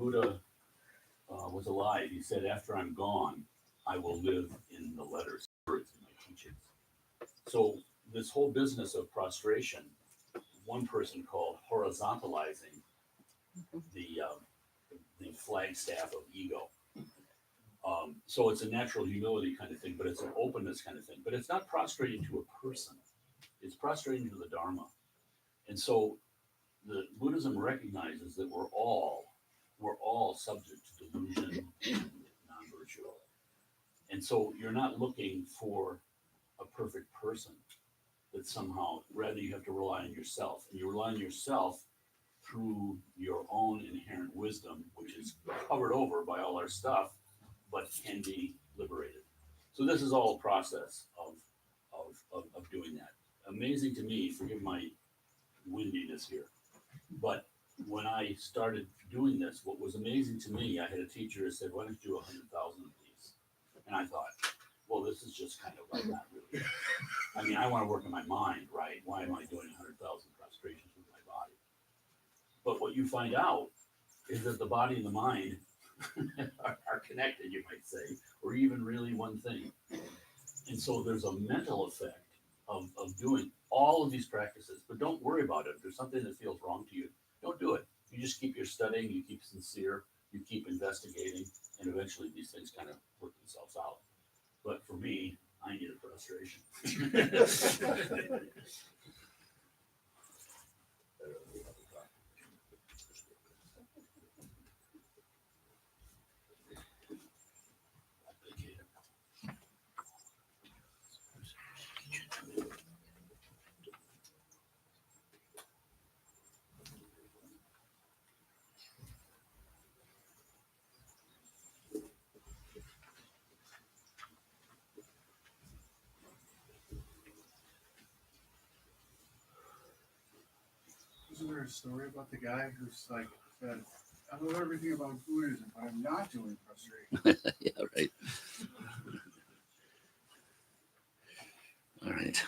Buddha was alive, he said, "After I'm gone, I will live in the letters, words, in my teachings." So this whole business of prostration, one person called horizontalizing the flagstaff of ego. So it's a natural humility kind of thing, but it's an openness kind of thing. But it's not prostrating to a person; it's prostrating to the Dharma. And so the Buddhism recognizes that we're all subject to delusion and non-virtue. And so you're not looking for a perfect person that somehow, rather you have to rely on yourself. And you rely on yourself through your own inherent wisdom, which is covered over by all our stuff, but can be liberated. So this is all a process of doing that. Amazing to me, forgive my windiness here, but when I started doing this, what was amazing to me, I had a teacher who said, "Why don't you do 100,000 of these?" And I thought, well, this is just kind of like not really. I mean, I want to work in my mind, right? Why am I doing 100,000 prostrations with my body? But what you find out is that the body and the mind are connected, you might say, or even really one thing. And so there's a mental effect of doing all of these practices, but don't worry about it. If there's something that feels wrong to you, don't do it. You just keep your studying, you keep sincere, you keep investigating, and eventually these things kind of work themselves out. But for me, I need a frustration. Isn't there a story about the guy who's like said, "I know everything about Buddhism, but I'm not doing prostration"? Yeah, right. All right.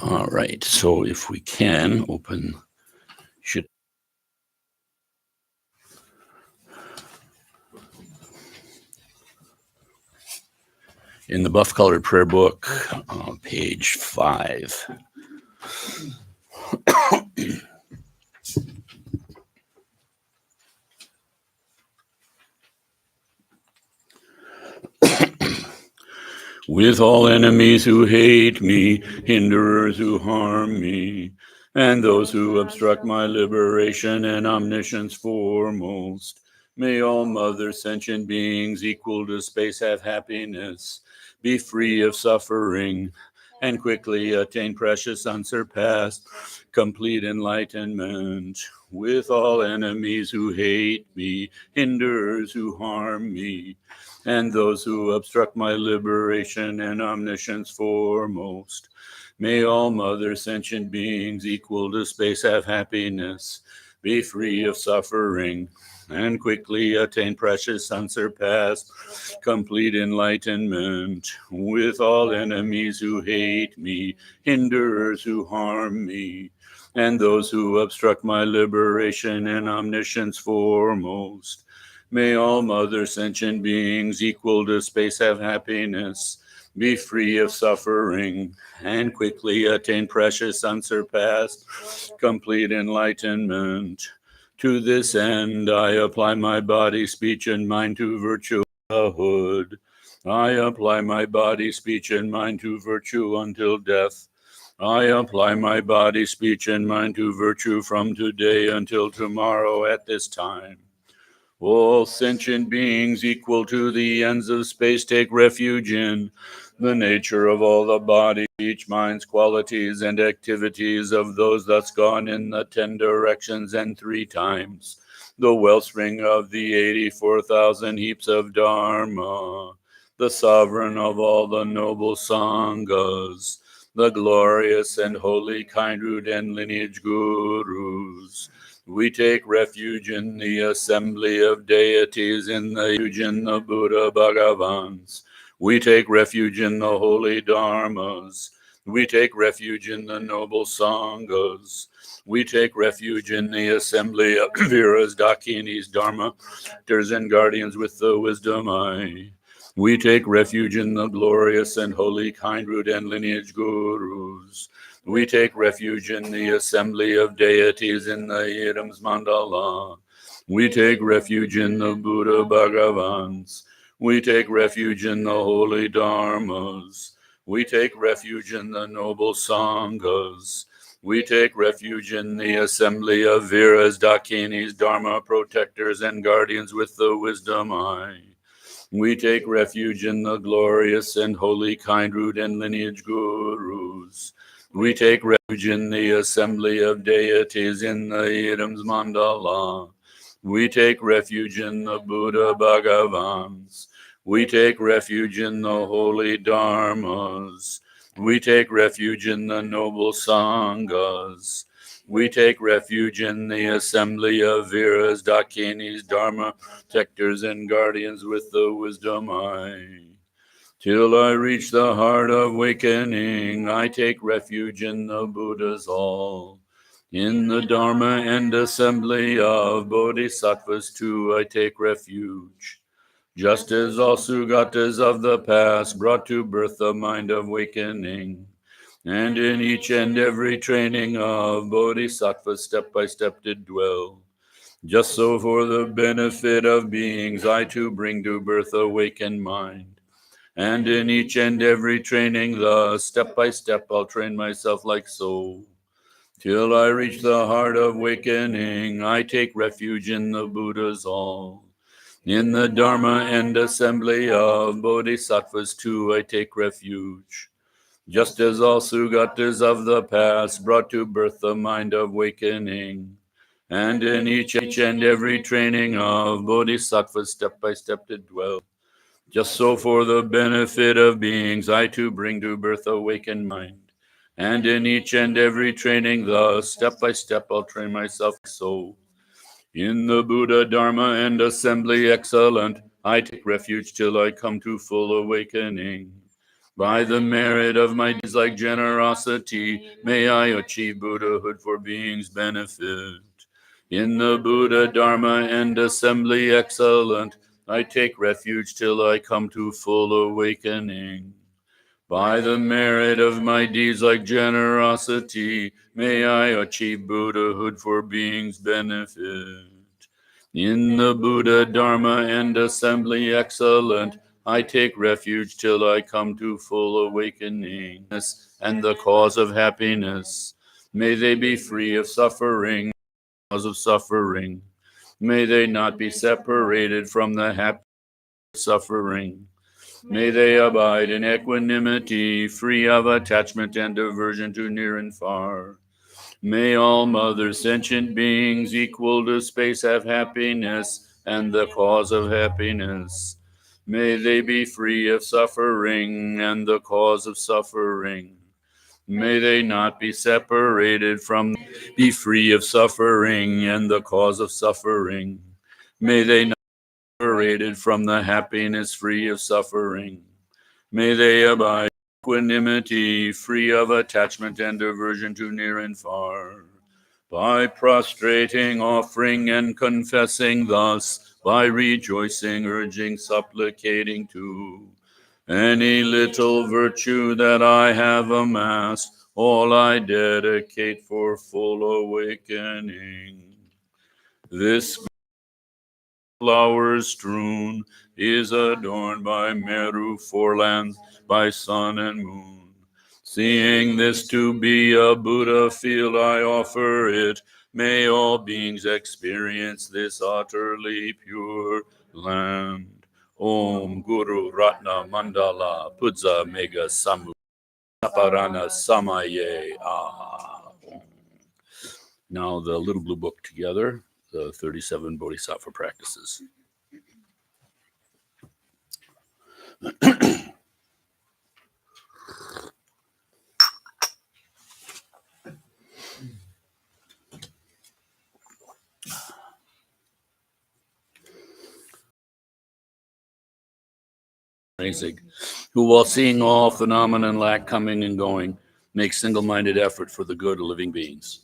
All right. So if we can open, should. In the buff colored prayer book, page 5. With all enemies who hate me, hinderers who harm me, and those who obstruct my liberation and omniscience foremost, may all mother sentient beings equal to space have happiness, be free of suffering, and quickly attain precious, unsurpassed, complete enlightenment. With all enemies who hate me, hinderers who harm me, and those who obstruct my liberation and omniscience foremost. May all mother sentient beings equal to space have happiness, be free of suffering, and quickly attain precious, unsurpassed, complete enlightenment. With all enemies who hate me, hinderers who harm me, and those who obstruct my liberation and omniscience foremost. May all mother sentient beings equal to space have happiness, be free of suffering, and quickly attain precious, unsurpassed, complete enlightenment. To this end, I apply my body, speech, and mind to virtuehood. I apply my body, speech, and mind to virtue until death. I apply my body, speech, and mind to virtue from today until tomorrow at this time. All sentient beings equal to the ends of space take refuge in the nature of all the body, each mind's qualities and activities of those thus gone in the 10 directions and 3 times, the wellspring of the 84,000 heaps of Dharma, the sovereign of all the noble Sanghas, the glorious and holy kind root and lineage gurus. We take refuge in the assembly of deities, in the Buddha Bhagavans. We take refuge in the holy dharmas. We take refuge in the noble sanghas. We take refuge in the assembly of Viras, Dakinis, Dharma, protectors and guardians with the wisdom eye. We take refuge in the glorious and holy kind root and lineage gurus. We take refuge in the assembly of deities in the Yidam's mandala. We take refuge in the Buddha Bhagavans. We take refuge in the holy dharmas. We take refuge in the noble sanghas. We take refuge in the assembly of Viras, Dakinis, Dharma protectors and guardians with the wisdom eye. We take refuge in the glorious and holy kind root and lineage gurus. We take refuge in the assembly of deities in the Yidam's mandala. We take refuge in the Buddha Bhagavans. We take refuge in the holy dharmas. We take refuge in the noble sanghas. We take refuge in the assembly of Viras, Dakinis, Dharma, protectors and guardians with the wisdom eye. Till I reach the heart of awakening, I take refuge in the Buddha's hall. In the Dharma and assembly of Bodhisattvas too I take refuge. Just as all Sugatas of the past brought to birth the mind of awakening, and in each and every training of Bodhisattvas step by step did dwell. Just so for the benefit of beings I too bring to birth awakened mind. And in each and every training thus step by step I'll train myself like so. Till I reach the heart of awakening, I take refuge in the Buddha's hall. In the Dharma and assembly of Bodhisattvas too I take refuge. Just as all Sugatas of the past brought to birth the mind of awakening, and in each and every training of Bodhisattvas step by step did dwell. Just so for the benefit of beings I too bring to birth awakened mind. And in each and every training thus step by step I'll train myself so. In the Buddha, Dharma, and assembly excellent, I take refuge till I come to full awakening. By the merit of my deeds like generosity, may I achieve Buddhahood for beings' benefit. In the Buddha, Dharma, and assembly excellent, I take refuge till I come to full awakening. By the merit of my deeds like generosity, may I achieve Buddhahood for beings' benefit. In the Buddha, Dharma, and assembly excellent, I take refuge till I come to full awakening and the cause of happiness. May they be free of suffering, cause of suffering. May they not be separated from the happy suffering. May they abide in equanimity, free of attachment and aversion to near and far. May all mother sentient beings equal to space have happiness and the cause of happiness. May they be free of suffering and the cause of suffering. May they not be separated from, be free of suffering and the cause of suffering. May they not be separated from the happiness free of suffering. May they abide in equanimity, free of attachment and aversion to near and far. By prostrating, offering, and confessing thus, by rejoicing, urging, supplicating too, any little virtue that I have amassed, all I dedicate for full awakening. This flowers strewn is adorned by Meru forelands, by sun and moon. Seeing this to be a Buddha field, I offer it. May all beings experience this utterly pure land. Om Guru Ratna Mandala Pudza Mega Samu Saparana Samaye Ah. Now the little blue book together, the 37 Bodhisattva practices. Who, while seeing all phenomena and lack coming and going, makes single-minded effort for the good of living beings.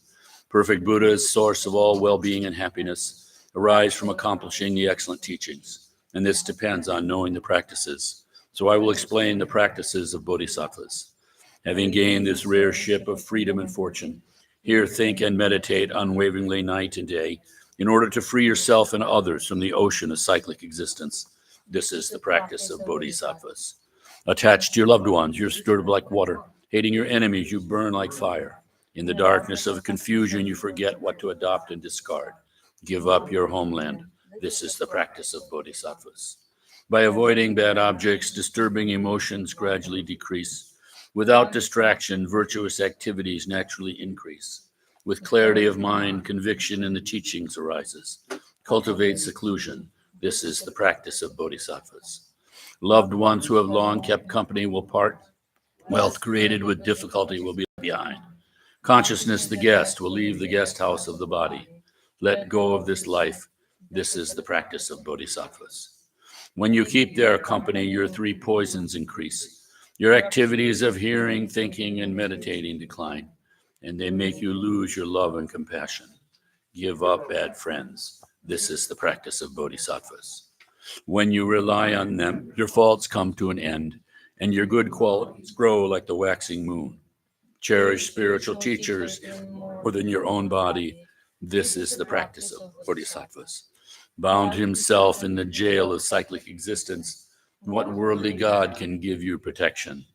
Perfect Buddha's source of all well-being and happiness arise from accomplishing the excellent teachings, and this depends on knowing the practices. So I will explain the practices of bodhisattvas. Having gained this rare ship of freedom and fortune, here think and meditate unwaveringly night and day in order to free yourself and others from the ocean of cyclic existence. This is the practice of bodhisattvas. Attached to your loved ones, you're stirred like water. Hating your enemies, you burn like fire. In the darkness of confusion, you forget what to adopt and discard. Give up your homeland. This is the practice of bodhisattvas. By avoiding bad objects, disturbing emotions gradually decrease. Without distraction, virtuous activities naturally increase. With clarity of mind, conviction in the teachings arises. Cultivate seclusion. This is the practice of bodhisattvas. Loved ones who have long kept company will part. Wealth created with difficulty will be behind. Consciousness, the guest, will leave the guest house of the body. Let go of this life. This is the practice of bodhisattvas. When you keep their company, your three poisons increase. Your activities of hearing, thinking, and meditating decline, and they make you lose your love and compassion. Give up bad friends. This is the practice of bodhisattvas. When you rely on them, your faults come to an end, and your good qualities grow like the waxing moon. Cherish spiritual teachers more than your own body. This is the practice of bodhisattvas. Bound himself in the jail of cyclic existence, what worldly God can give you protection?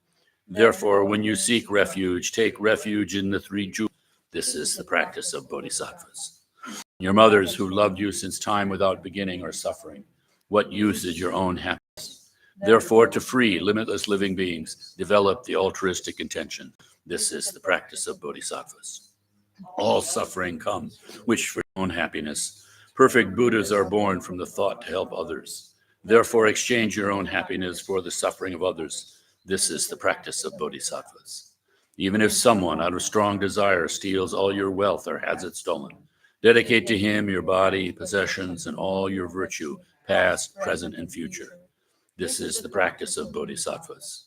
Therefore, when you seek refuge, take refuge in the three jewels. This is the practice of bodhisattvas. Your mothers who loved you since time without beginning are suffering. What use is your own happiness? Therefore, to free limitless living beings, develop the altruistic intention. This is the practice of bodhisattvas. All suffering comes, wish for your own happiness. Perfect Buddhas are born from the thought to help others. Therefore, exchange your own happiness for the suffering of others. This is the practice of bodhisattvas. Even if someone out of strong desire steals all your wealth or has it stolen, dedicate to him your body, possessions, and all your virtue, past, present, and future. This is the practice of bodhisattvas.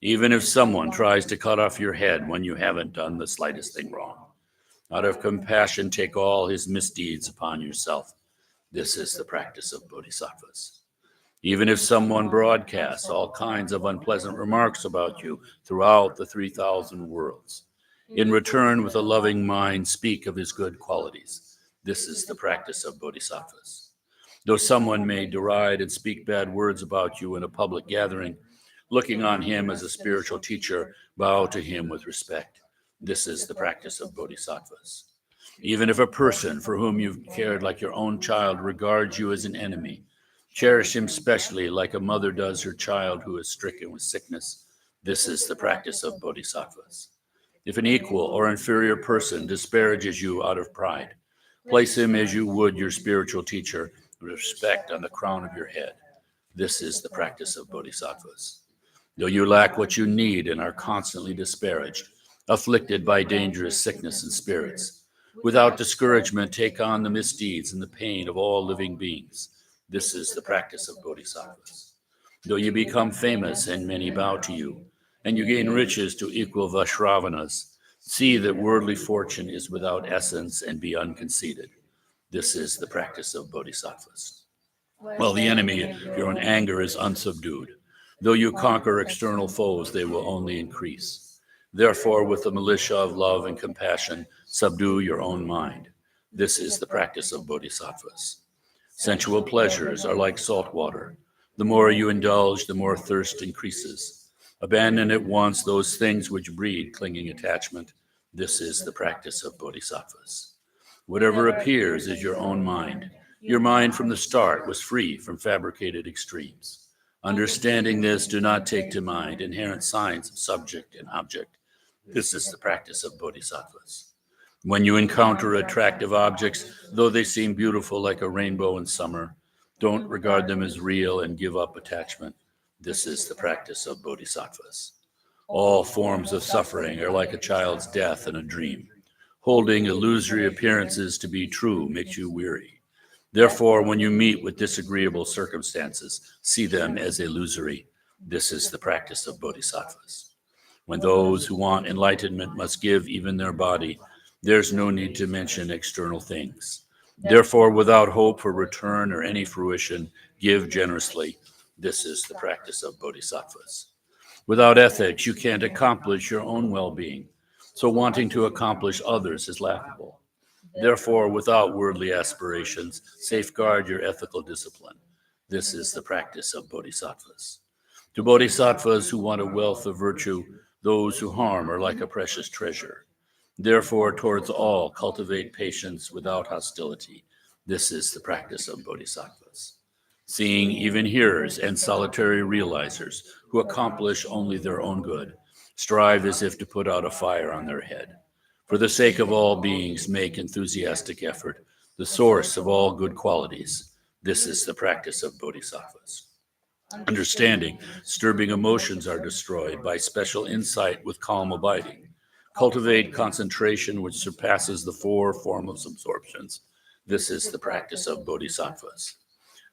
Even if someone tries to cut off your head when you haven't done the slightest thing wrong, out of compassion, take all his misdeeds upon yourself. This is the practice of bodhisattvas. Even if someone broadcasts all kinds of unpleasant remarks about you throughout the 3,000 worlds, in return, with a loving mind, speak of his good qualities. This is the practice of bodhisattvas. Though someone may deride and speak bad words about you in a public gathering, looking on him as a spiritual teacher, bow to him with respect. This is the practice of bodhisattvas. Even if a person for whom you've cared like your own child regards you as an enemy, cherish him specially like a mother does her child who is stricken with sickness. This is the practice of bodhisattvas. If an equal or inferior person disparages you out of pride, place him as you would your spiritual teacher, with respect on the crown of your head. This is the practice of bodhisattvas. Though you lack what you need and are constantly disparaged, afflicted by dangerous sickness and spirits, without discouragement, take on the misdeeds and the pain of all living beings. This is the practice of bodhisattvas. Though you become famous and many bow to you, and you gain riches to equal Vaishravanas, see that worldly fortune is without essence and be unconceited. This is the practice of bodhisattvas. While the enemy of your own anger is unsubdued, though you conquer external foes, they will only increase. Therefore, with the militia of love and compassion, subdue your own mind. This is the practice of bodhisattvas. Sensual pleasures are like salt water. The more you indulge, the more thirst increases. Abandon at once those things which breed clinging attachment. This is the practice of bodhisattvas. Whatever appears is your own mind. Your mind from the start was free from fabricated extremes. Understanding this, do not take to mind inherent signs of subject and object. This is the practice of bodhisattvas. When you encounter attractive objects, though they seem beautiful like a rainbow in summer, don't regard them as real and give up attachment. This is the practice of bodhisattvas. All forms of suffering are like a child's death in a dream. Holding illusory appearances to be true makes you weary. Therefore, when you meet with disagreeable circumstances, see them as illusory. This is the practice of bodhisattvas. When those who want enlightenment must give even their body, there's no need to mention external things. Therefore, without hope for return or any fruition, give generously. This is the practice of bodhisattvas. Without ethics, you can't accomplish your own well-being. So wanting to accomplish others is laughable. Therefore, without worldly aspirations, safeguard your ethical discipline. This is the practice of bodhisattvas. To bodhisattvas who want a wealth of virtue, those who harm are like a precious treasure. Therefore, towards all, cultivate patience without hostility. This is the practice of bodhisattvas. Seeing even hearers and solitary realizers who accomplish only their own good, strive as if to put out a fire on their head. For the sake of all beings, make enthusiastic effort, the source of all good qualities. This is the practice of bodhisattvas. Understanding, disturbing emotions are destroyed by special insight with calm abiding. Cultivate concentration which surpasses the four formless absorptions. This is the practice of bodhisattvas.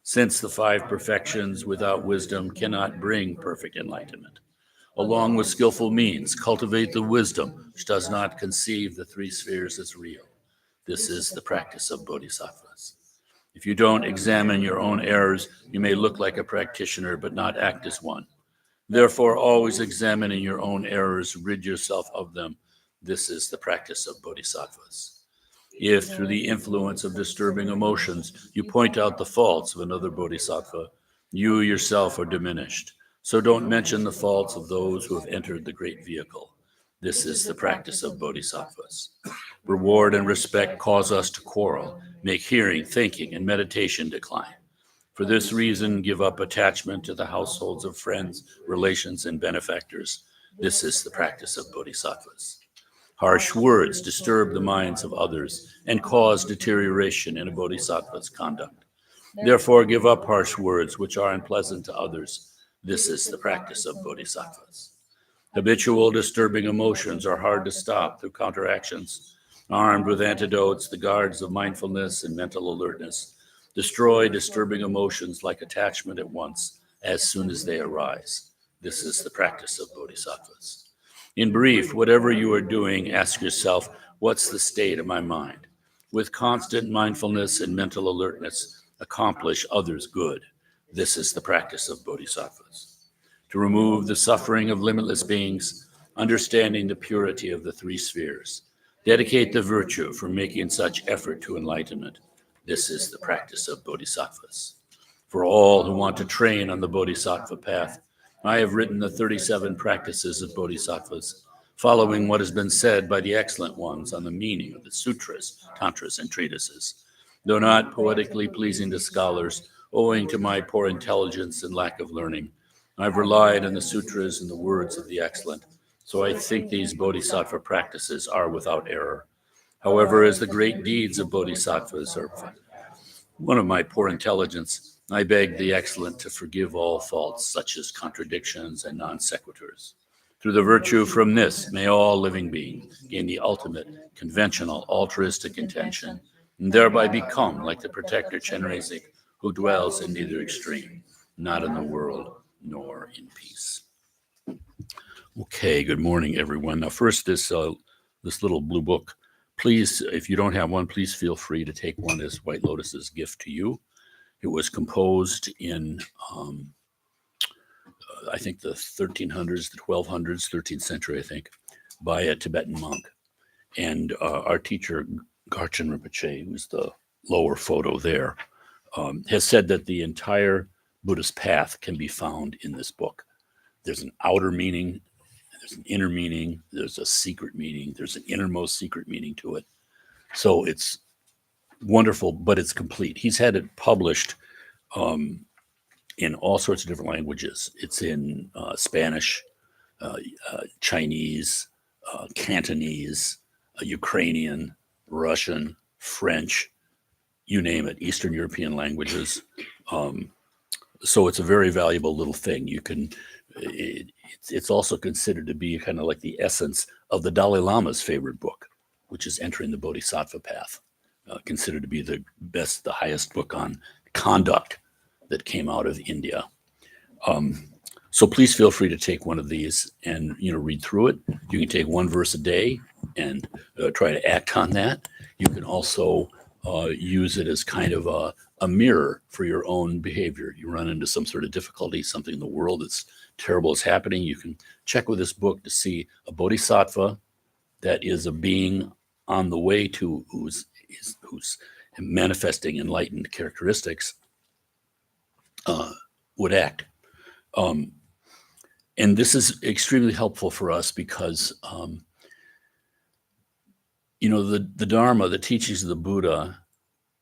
Since the five perfections without wisdom cannot bring perfect enlightenment. Along with skillful means, cultivate the wisdom which does not conceive the three spheres as real. This is the practice of bodhisattvas. If you don't examine your own errors, you may look like a practitioner but not act as one. Therefore, always examining your own errors, rid yourself of them. This is the practice of bodhisattvas. If, through the influence of disturbing emotions, you point out the faults of another bodhisattva, you yourself are diminished. So don't mention the faults of those who have entered the great vehicle. This is the practice of bodhisattvas. Reward and respect cause us to quarrel, make hearing, thinking, and meditation decline. For this reason, give up attachment to the households of friends, relations, and benefactors. This is the practice of bodhisattvas. Harsh words disturb the minds of others and cause deterioration in a bodhisattva's conduct. Therefore, give up harsh words which are unpleasant to others. This is the practice of bodhisattvas. Habitual disturbing emotions are hard to stop through counteractions. Armed with antidotes, the guards of mindfulness and mental alertness destroy disturbing emotions like attachment at once, as soon as they arise. This is the practice of bodhisattvas. In brief, whatever you are doing, ask yourself, what's the state of my mind? With constant mindfulness and mental alertness, accomplish others' good. This is the practice of bodhisattvas. To remove the suffering of limitless beings, understanding the purity of the three spheres, dedicate the virtue for making such effort to enlightenment. This is the practice of bodhisattvas. For all who want to train on the bodhisattva path, I have written the 37 practices of bodhisattvas, following what has been said by the excellent ones on the meaning of the sutras, tantras, and treatises. Though not poetically pleasing to scholars, owing to my poor intelligence and lack of learning, I've relied on the sutras and the words of the excellent, so I think these bodhisattva practices are without error. However, as the great deeds of bodhisattvas are one of my poor intelligence, I beg the excellent to forgive all faults, such as contradictions and non sequiturs. Through the virtue from this, may all living beings gain the ultimate, conventional, altruistic intention, and thereby become like the protector Chenrezig, who dwells in neither extreme, not in the world, nor in peace. Okay, good morning, everyone. Now, first, this little blue book. Please, if you don't have one, please feel free to take one as White Lotus's gift to you. It was composed in, I think, the 1300s, the 1200s, 13th century, I think, by a Tibetan monk. And our teacher, Garchen Rinpoche, who's the lower photo there, has said that the entire Buddhist path can be found in this book. There's an outer meaning, there's an inner meaning, there's a secret meaning, there's an innermost secret meaning to it. So it's wonderful, but it's complete. He's had it published in all sorts of different languages. It's in Spanish, Chinese, Cantonese, Ukrainian, Russian, French, you name it, Eastern European languages. So it's a very valuable little thing. You can, it's also considered to be kind of like the essence of the Dalai Lama's favorite book, which is Entering the Bodhisattva Path, considered to be the best, the highest book on conduct that came out of India. So please feel free to take one of these and read through it. You can take one verse a day and try to act on that. You can also use it as kind of a mirror for your own behavior. You run into some sort of difficulty, something in the world that's terrible is happening. You can check with this book to see a bodhisattva that is a being on the way to who's manifesting enlightened characteristics would act. And this is extremely helpful for us because, the Dharma, the teachings of the Buddha,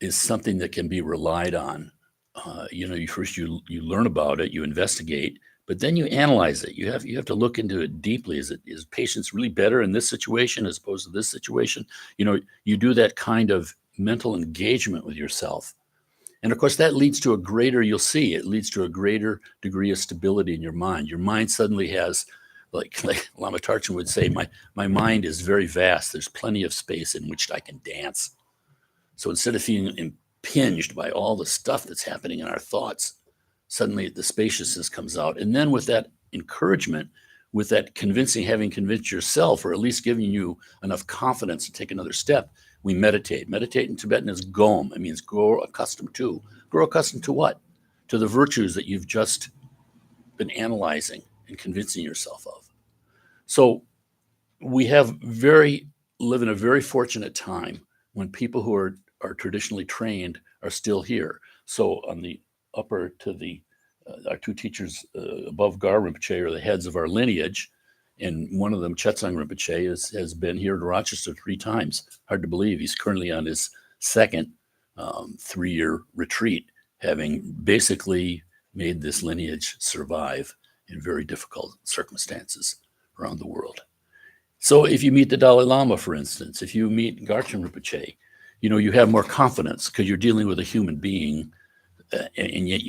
is something that can be relied on. You learn about it, you investigate, but then you analyze it. You have to look into it deeply. Is patience really better in this situation as opposed to this situation? You do that kind of mental engagement with yourself. And of course, that leads to it leads to a greater degree of stability in your mind. Your mind suddenly has, like Lama Tarchin would say, my mind is very vast. There's plenty of space in which I can dance. So instead of feeling impinged by all the stuff that's happening in our thoughts, suddenly the spaciousness comes out. And then with that encouragement, with that having convinced yourself, or at least giving you enough confidence to take another step, we meditate. Meditate in Tibetan is gom. It means grow accustomed to. Grow accustomed to what? To the virtues that you've just been analyzing and convincing yourself of. So we live in a very fortunate time when people who are traditionally trained are still here. So on the upper to our two teachers above Gar Rinpoche are the heads of our lineage. And one of them, Chetsang Rinpoche, has been here to Rochester 3 times. Hard to believe. He's currently on his second 3-year retreat, having basically made this lineage survive in very difficult circumstances around the world. So if you meet the Dalai Lama, for instance, if you meet Garchen Rinpoche, you have more confidence because you're dealing with a human being, and yet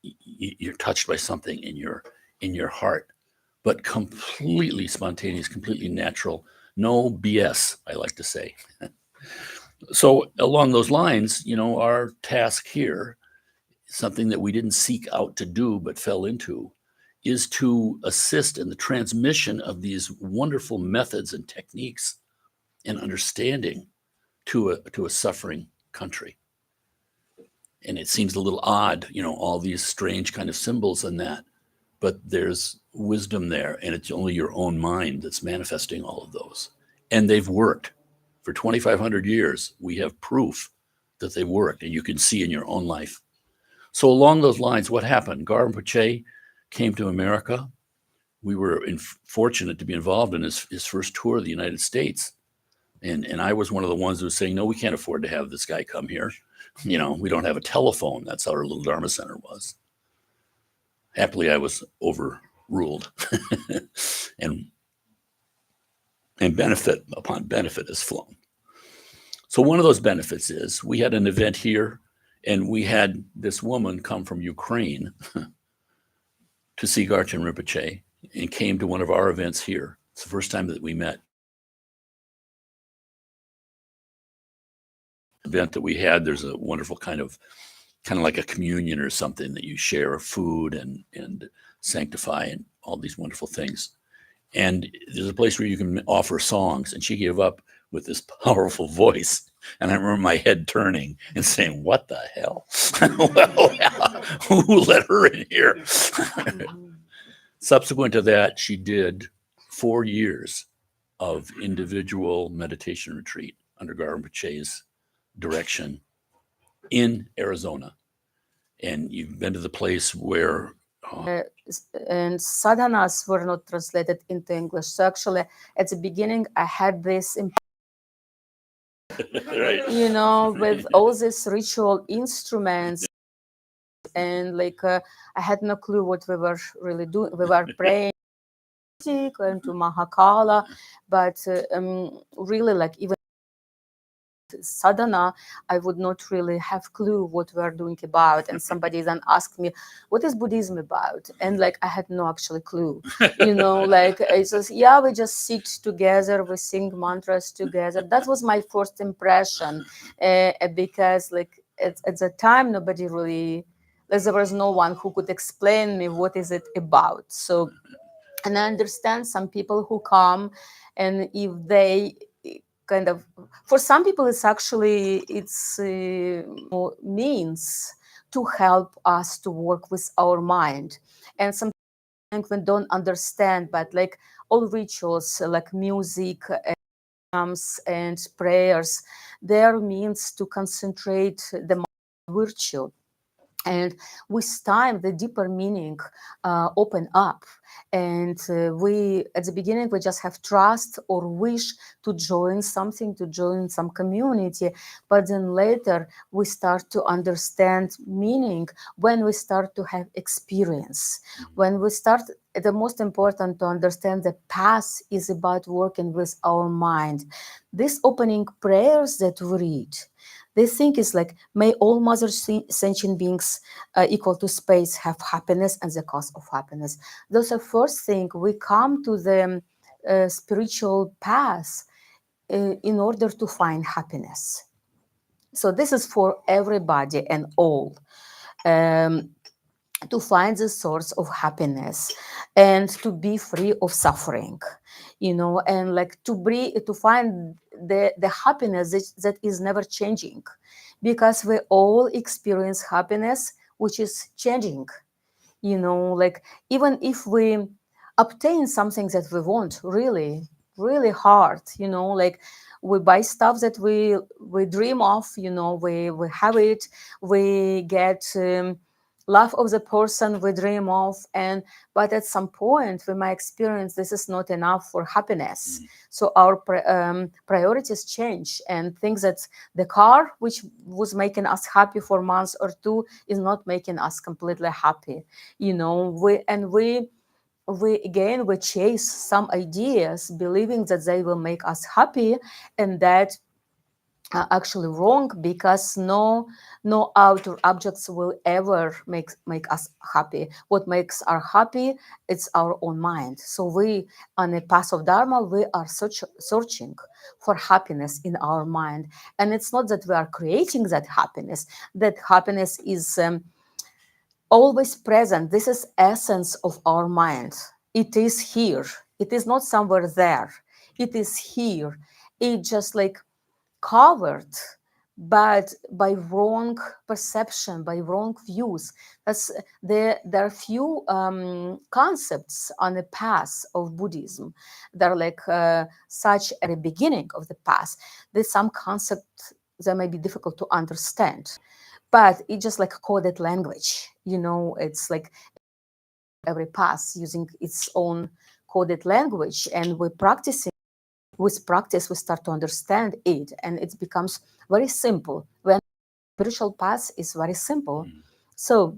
you're touched by something in your heart, but completely spontaneous, completely natural, no BS, I like to say. So along those lines, our task here, something that we didn't seek out to do but fell into, is to assist in the transmission of these wonderful methods and techniques and understanding to a suffering country. And it seems a little odd, all these strange kind of symbols and that, but there's wisdom there, and it's only your own mind that's manifesting all of those. And they've worked. For 2,500 years, we have proof that they worked, and you can see in your own life. So along those lines, what happened? Gar Rinpoche came to America. We were fortunate to be involved in his first tour of the United States. And I was one of the ones who was saying, no, we can't afford to have this guy come here. We don't have a telephone. That's how our little Dharma center was. Happily, I was overruled. and benefit upon benefit has flown. So one of those benefits is we had an event here, and we had this woman come from Ukraine to see Garchen Rinpoche and came to one of our events here. It's the first time that we met. Event that we had, there's a wonderful kind of like a communion or something that you share of food and sanctify and all these wonderful things. And there's a place where you can offer songs, and she gave up with this powerful voice. And I remember my head turning and saying, what the hell? Well, who let her in here? Subsequent to that, she did 4 years of individual meditation retreat under Gar Rinpoche's direction in Arizona. And you've been to the place where and sadhanas were not translated into English. So actually, at the beginning, I had this, right. with all these ritual instruments, and I had no clue what we were really doing. We were praying and to Mahakala, but really, even sadhana, I would not really have clue what we are doing about. And somebody then asked me, what is Buddhism about? And I had no actually clue, it's just, we just sit together, we sing mantras together. That was my first impression, because at the time, nobody really There was no one who could explain me what is it about. So, and I understand some people who come, and if they kind of, for some people it's actually it's means to help us to work with our mind. And sometimes we don't understand, but like all rituals like music and prayers, they are means to concentrate the virtue. And with time the deeper meaning open up, and we at the beginning we just have trust or wish to join something, to join some community, but then later we start to understand meaning when we start to have experience, when we start. The most important to understand the path is about working with our mind. These opening prayers that we read, this thing is like, may all mother sentient beings equal to space have happiness and the cause of happiness. Those are first thing we come to the spiritual path in order to find happiness. So this is for everybody and all. To find the source of happiness and to be free of suffering, and like to find the happiness that is never changing, because we all experience happiness which is changing, like even if we obtain something that we want really really hard, like we buy stuff that we dream of, we have it, we get love of the person we dream of, and but at some point we might experience this is not enough for happiness. So our priorities change, and things that the car which was making us happy for months or two is not making us completely happy. We chase some ideas believing that they will make us happy, and that are actually wrong, because no outer objects will ever make us happy. What makes us happy, it's our own mind. So we, on a path of dharma, we are searching for happiness in our mind, and it's not that we are creating that happiness. That happiness is always present. This is essence of our mind. It is here. It is not somewhere there. It is here. It just like covered, but by wrong perception, by wrong views. There are few concepts on the path of Buddhism. They're like such at the beginning of the path. There's some concepts that may be difficult to understand, but it's just like coded language. It's like every path using its own coded language, and we're practicing. With practice, we start to understand it, and it becomes very simple. When spiritual path is very simple, so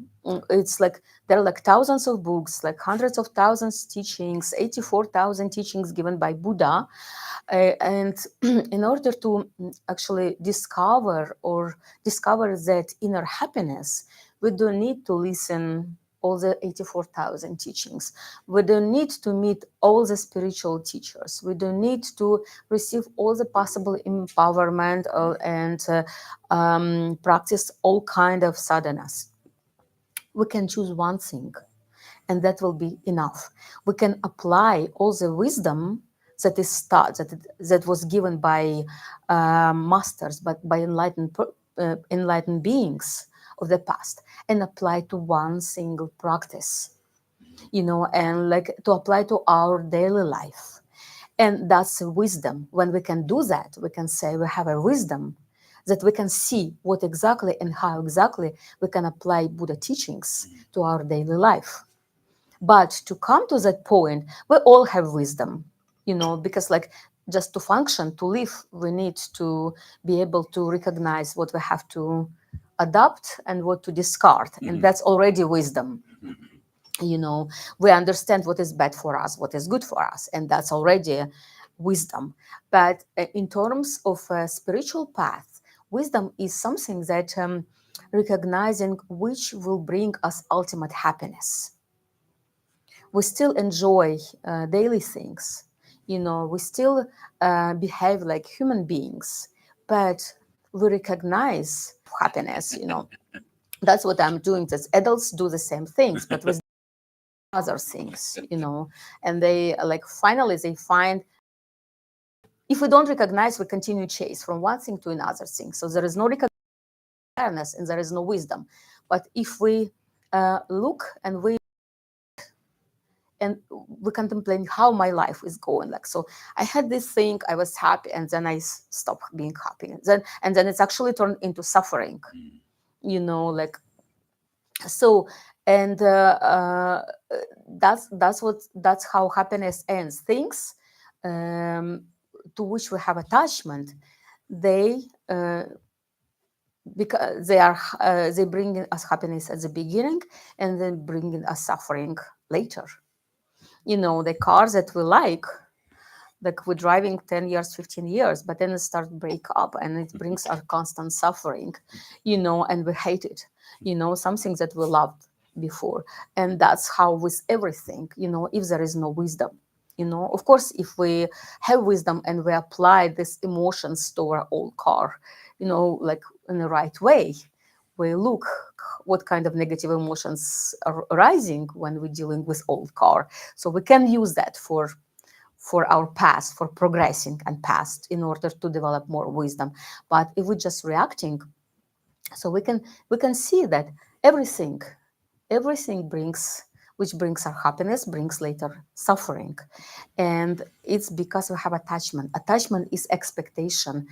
it's like there are like thousands of books, like hundreds of thousands teachings, 84,000 teachings given by Buddha, and in order to actually discover that inner happiness, we don't need to listen all the 84,000 teachings. We don't need to meet all the spiritual teachers. We don't need to receive all the possible empowerment and practice all kind of sadhanas. We can choose one thing, and that will be enough. We can apply all the wisdom that is taught, that was given by masters, but by enlightened beings of the past, and apply to one single practice, and like to apply to our daily life. And that's wisdom. When we can do that, we can say we have a wisdom that we can see what exactly and how exactly we can apply Buddha teachings to our daily life. But to come to that point, we all have wisdom, because like just to function, to live, we need to be able to recognize what we have to adopt and what to discard. And that's already wisdom. We understand what is bad for us, what is good for us, and that's already wisdom. But in terms of a spiritual path, wisdom is something that recognizing which will bring us ultimate happiness. We still enjoy daily things, we still behave like human beings, but we recognize happiness, That's what I'm doing. That adults do the same things, but with other things, and they finally they find, if we don't recognize, we continue chase from one thing to another thing. So there is no awareness and there is no wisdom. But if we look and we contemplate how my life is going, so I had this thing, I was happy, and then I stopped being happy, and then it's actually turned into suffering, so. And that's how happiness ends. Things to which we have attachment, they because they bring us happiness at the beginning and then bringing us suffering later. The cars that we like we're driving 10 years, 15 years, but then it starts break up and it brings our constant suffering, and we hate it, something that we loved before. And that's how with everything, if there is no wisdom, of course, if we have wisdom and we apply these emotions to our old car, in the right way, we look what kind of negative emotions are arising when we're dealing with old car. So we can use that for our past, for progressing and past, in order to develop more wisdom. But if we're just reacting, so we can see that everything brings our happiness, brings later suffering. And it's because we have attachment. Attachment is expectation,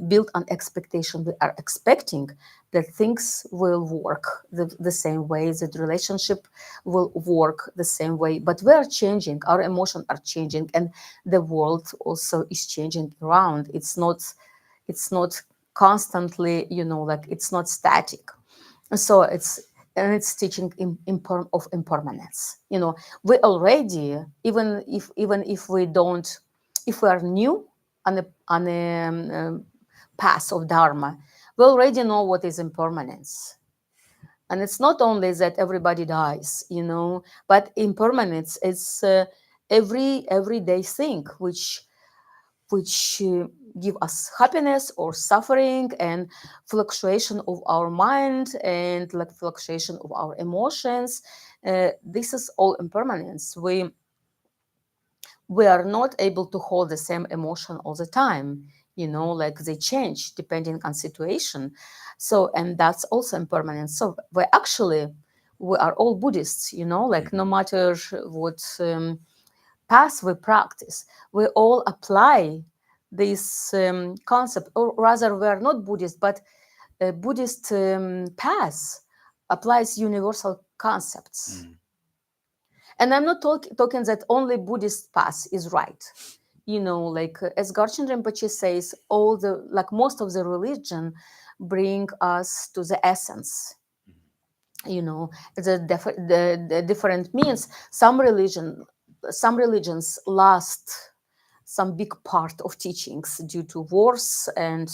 built on expectation. We are expecting that things will work the same way, that relationship will work the same way. But we are changing, our emotions are changing, and the world also is changing around. It's not constantly, it's not static. So it's teaching of impermanence. We already, even if we don't, if we are new on a path of Dharma, we already know what is impermanence. And it's not only that everybody dies, but impermanence is everyday thing which give us happiness or suffering, and fluctuation of our mind, and fluctuation of our emotions. This is all impermanence. We are not able to hold the same emotion all the time. They change depending on situation. So, and that's also impermanence. So we are all Buddhists. No matter what path we practice, we all apply this concept, or rather, we are not Buddhist, but Buddhist path applies universal concepts. And I'm not talking that only Buddhist path is right. As Garchen Rinpoche says, most of the religion bring us to the essence. The different means. Some religions lost some big part of teachings due to wars and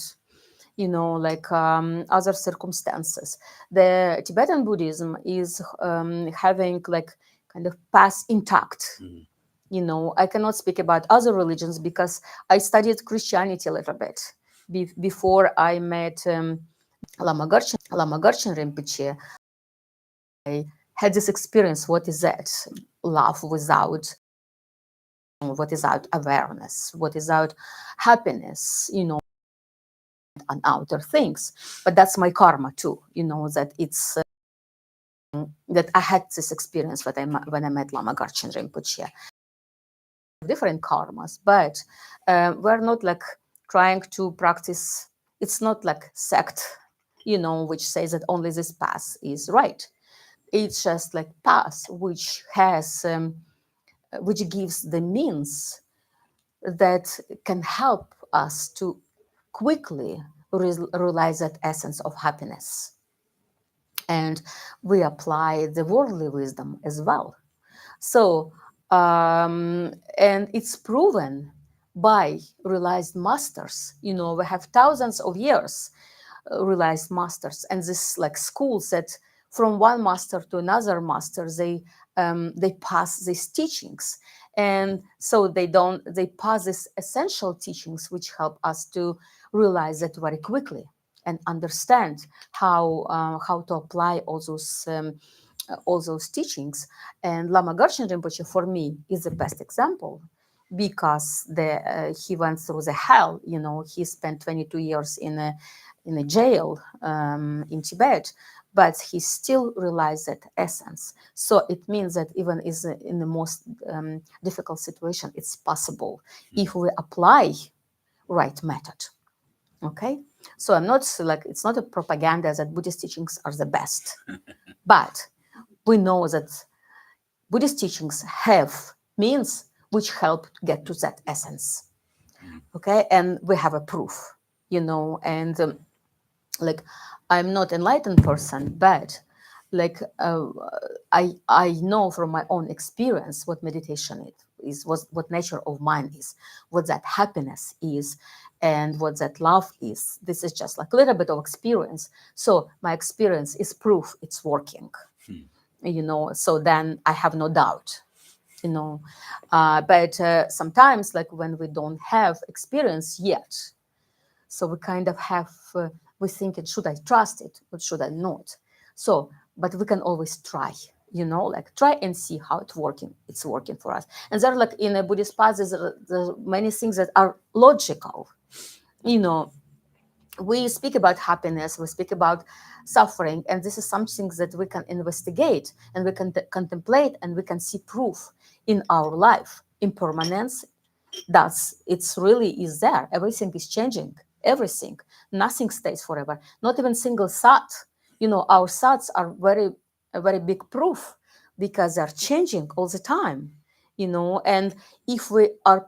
other circumstances. The Tibetan Buddhism is having kind of path intact. I cannot speak about other religions because I studied Christianity a little bit before I met Lama Garchen Rinpoche. I had this experience. What is that? Love without awareness, what is out happiness, on outer things. But that's my karma too, that it's that I had this experience when I met Lama Garchen Rinpoche. Different karmas, but we're not trying to practice. It's not like sect, which says that only this path is right. It's just path which has which gives the means that can help us to quickly realize that essence of happiness. And we apply the worldly wisdom as well. So, and it's proven by realized masters. We have thousands of years realized masters, and this schools that from one master to another master, they pass these teachings, and so they pass these essential teachings which help us to realize that very quickly. and understand how to apply all those teachings. And Lama Gurchen Rinpoche, for me, is the best example, because he went through the hell. He spent 22 years in a jail in Tibet, but he still realized that essence. So it means that even in the most difficult situation, it's possible if we apply right method. Okay, so I'm not like, it's not a propaganda that Buddhist teachings are the best, but we know that Buddhist teachings have means which help get to that essence. Okay, and we have a proof, and like, I'm not enlightened person, but like I know from my own experience what meditation is, what nature of mind is, what that happiness is, and what that love is. This is just like a little bit of experience. So my experience is proof it's working. So then I have no doubt. But sometimes, like when we don't have experience yet, so we kind of have, we think, should I trust it or should I not? So, but we can always try, like try and see how it's working for us. And there, like in a Buddhist path, there's many things that are logical. We speak about happiness, we speak about suffering, and this is something that we can investigate and we can contemplate, and we can see proof in our life. Impermanence, it's really is there. Everything is changing. Everything. Nothing stays forever. Not even single thought. Our thoughts are a very big proof, because they're changing all the time. And if we are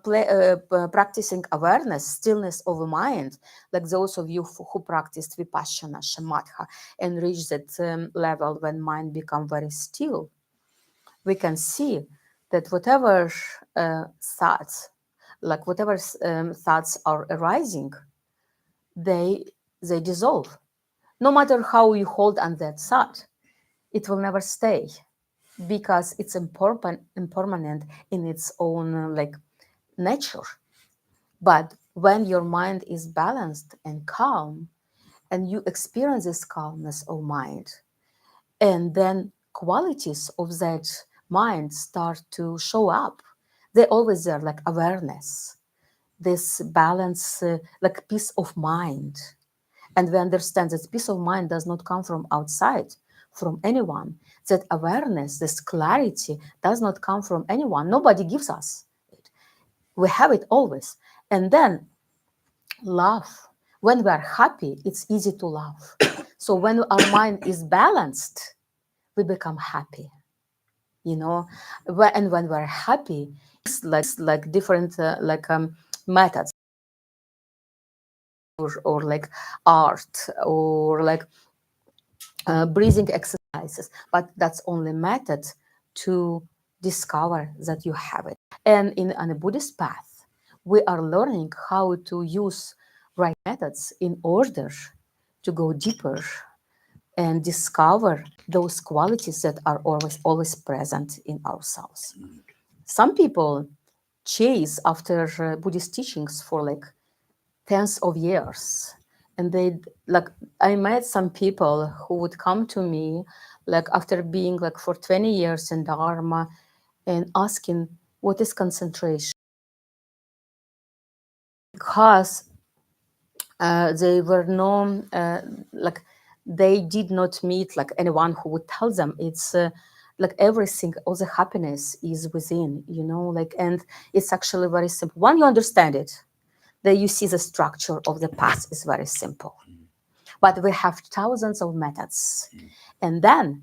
practicing awareness, stillness of the mind, like those of you who practiced vipassana, shamatha, and reach that level when mind become very still, we can see that whatever thoughts, like whatever thoughts are arising, they dissolve. No matter how you hold on that thought, it will never stay, because it's impermanent in its own like nature. But when your mind is balanced and calm, and you experience this calmness of mind, and then qualities of that mind start to show up. They're always there, like awareness, this balance, like peace of mind. And we understand that peace of mind does not come from outside, from anyone. That awareness, this clarity, does not come from anyone. Nobody gives us it. We have it always. And then love. When we are happy, it's easy to love. So when our mind is balanced, we become happy. And when we're happy, it's like different methods, or like art, or like breathing exercises, but that's only method to discover that you have it. And on a Buddhist path, we are learning how to use right methods in order to go deeper and discover those qualities that are always present in ourselves. Some people chase after Buddhist teachings for like tens of years, and I met some people who would come to me like after being like for 20 years in Dharma, and asking what is concentration, because they were known they did not meet like anyone who would tell them it's like everything, all the happiness is within, and it's actually very simple. When you understand it, then you see the structure of the path is very simple. But we have thousands of methods. And then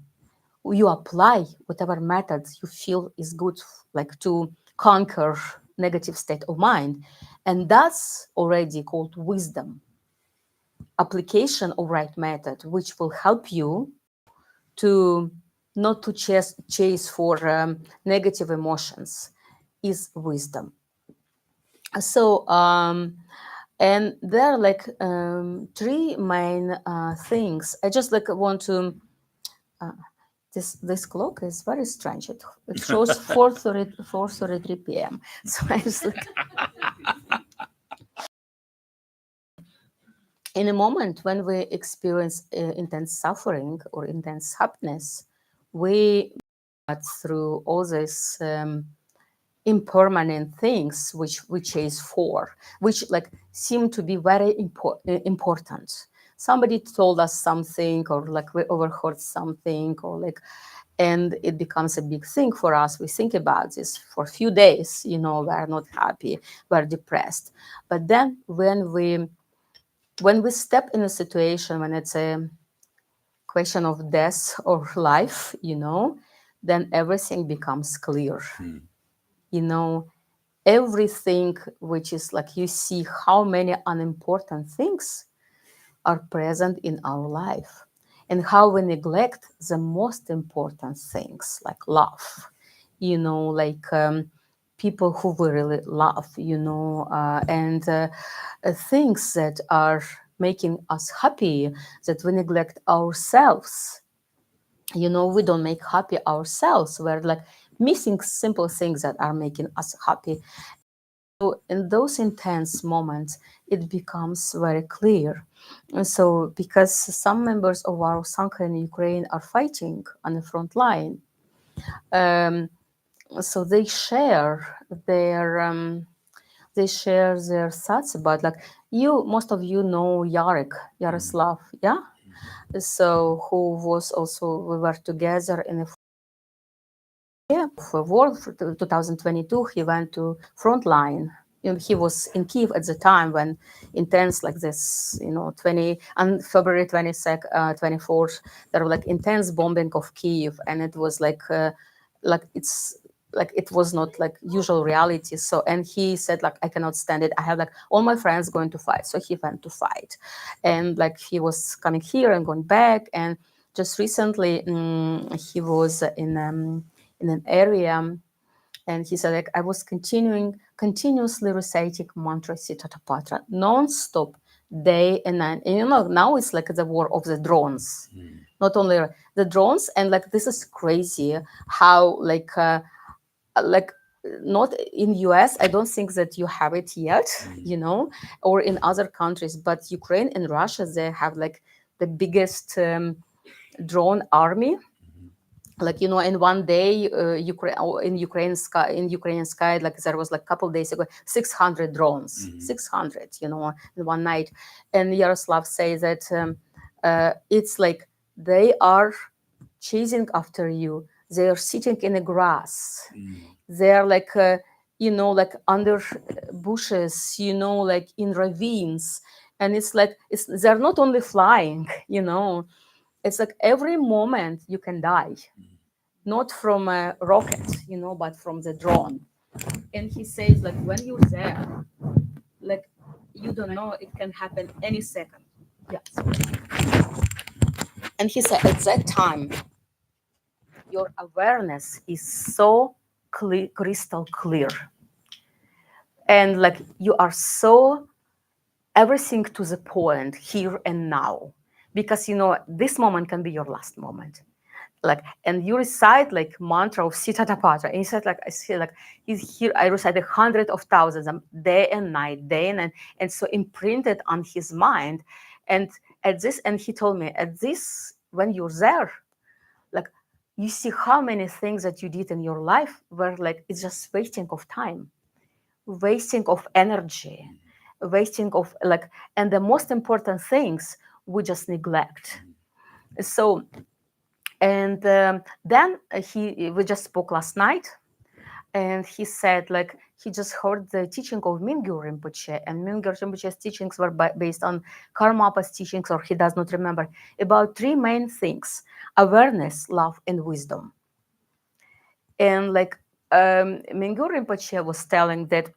you apply whatever methods you feel is good, like to conquer negative state of mind. And that's already called wisdom. Application of right method, which will help you to not to chase for negative emotions, is wisdom. So and there are like three main things. I just like want to this clock is very strange. It shows 4:33 p.m. So I was like in a moment when we experience intense suffering or intense happiness, we pass through all these impermanent things which we chase for, which like seem to be very important. Somebody told us something, or like we overheard something, or like, and it becomes a big thing for us. We think about this for a few days, we're not happy, we're depressed. But then when we step in a situation when it's a question of death or life, then everything becomes clear. You know, everything which is like you see how many unimportant things are present in our life and how we neglect the most important things like love, like people who we really love, and things that are making us happy, that we neglect ourselves. We don't make happy ourselves. We're like missing simple things that are making us happy. So in those intense moments, it becomes very clear. And so because some members of our Sanka in Ukraine are fighting on the front line, so they share their thoughts about, like, most of you know Yaroslav, yeah? So who was also, we were together in a for war for 2022. He went to front line. He was in Kiev at the time when intense like this, 20 on February 22nd, 24th, there were like intense bombing of Kiev, and it was it's like it was not like usual reality. So, and he said, like, I cannot stand it. I have like all my friends going to fight. So he went to fight, and like he was coming here and going back. And just recently, he was in an area, and he said, like, I was continuously reciting mantra Sitatapatra non-stop, day and night. And now it's like the war of the drones. Not only the drones, and like this is crazy how like not in US, I don't think that you have it yet, or in other countries, but Ukraine and Russia, they have like the biggest drone army. Like, in one day, in Ukrainian sky, like there was like a couple days ago 600 drones, 600, in one night. And Yaroslav says that it's like they are chasing after you, they are sitting in the grass, they're like like under bushes, like in ravines. And it's like they're not only flying, it's like every moment you can die, not from a rocket, but from the drone. And he says, like, when you're there, like, you don't know, it can happen any second. Yes. And he said, at that time, your awareness is so crystal clear. And like, you are so everything to the point, here and now. Because, this moment can be your last moment. Like, and you recite like mantra of Sita Tapatra. And he said, like, I see, like, he's here, I recite hundreds of thousands day and night, day and night, and so imprinted on his mind. And at this, and he told me, at this, when you're there, like, you see how many things that you did in your life were like, it's just wasting of time, wasting of energy, wasting of like, and the most important things we just neglect. So, and then we just spoke last night, and he said, like, he just heard the teaching of Mingyur Rinpoche, and Mingyur Rinpoche's teachings were based on Karmapa's teachings, or he does not remember, about three main things: awareness, love, and wisdom. And like Mingyur Rinpoche was telling that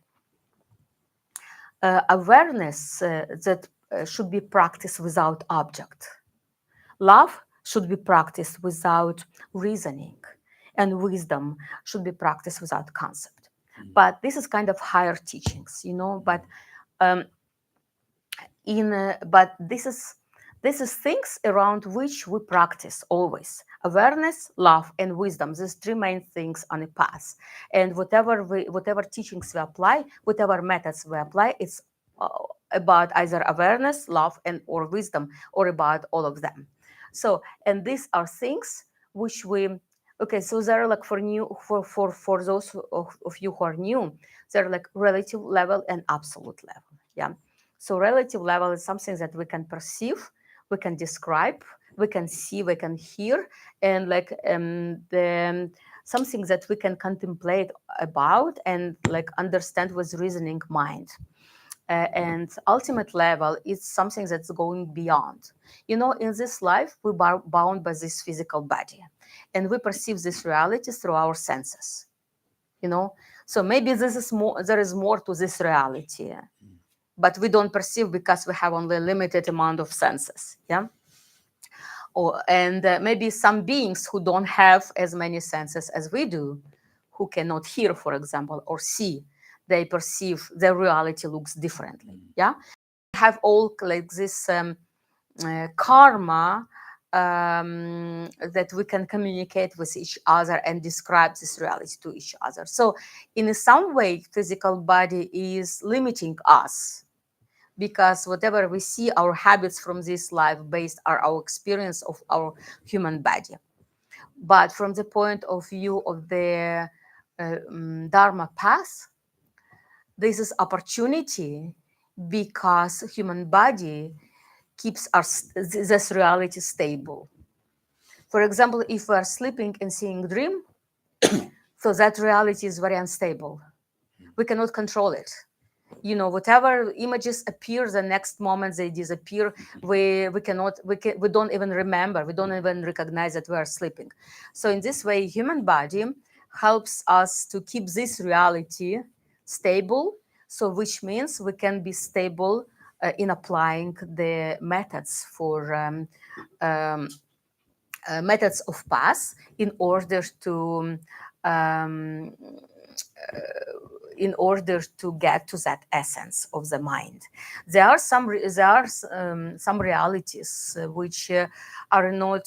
awareness that should be practiced without object. Love should be practiced without reasoning, and wisdom should be practiced without concept. But this is kind of higher teachings, But but this is things around which we practice always: awareness, love, and wisdom. These three main things on a path. And whatever teachings we apply, whatever methods we apply, it's about either awareness, love, and or wisdom, or about all of them. So, and these are things which we, okay, so they're like for those of you who are new, they're like relative level and absolute level. Yeah. So relative level is something that we can perceive, we can describe, we can see, we can hear, and like the something that we can contemplate about and like understand with reasoning mind. And ultimate level is something that's going beyond. You know, in this life, we are bound by this physical body, and we perceive this reality through our senses. You know, so maybe this is more. There is more to this reality, but we don't perceive because we have only a limited amount of senses. Yeah. Or, and maybe some beings who don't have as many senses as we do, who cannot hear, for example, or see, they perceive their reality looks differently. Yeah, have all like this karma that we can communicate with each other and describe this reality to each other. So in some way, physical body is limiting us, because whatever we see, our habits from this life based are our experience of our human body. But from the point of view of the Dharma path, this is opportunity, because human body keeps this reality stable. For example, if we are sleeping and seeing dream, so that reality is very unstable. We cannot control it. You know, whatever images appear, the next moment they disappear. We don't even remember, we don't even recognize that we are sleeping. So in this way, human body helps us to keep this reality stable, so which means we can be stable in applying the methods for methods of path in order to um, in order to get to that essence of the mind. There are some realities which are not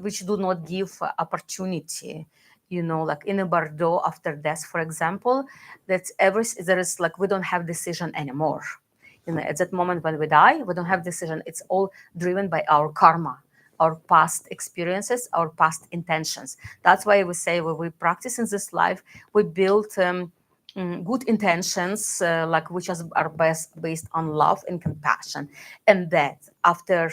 which do not give opportunity. You know, like in a Bordeaux after death, for example, that there is like we don't have decision anymore. You know, at that moment when we die, we don't have decision. It's all driven by our karma, our past experiences, our past intentions. That's why we say when we practice in this life, we build good intentions, like which are based on love and compassion, and that after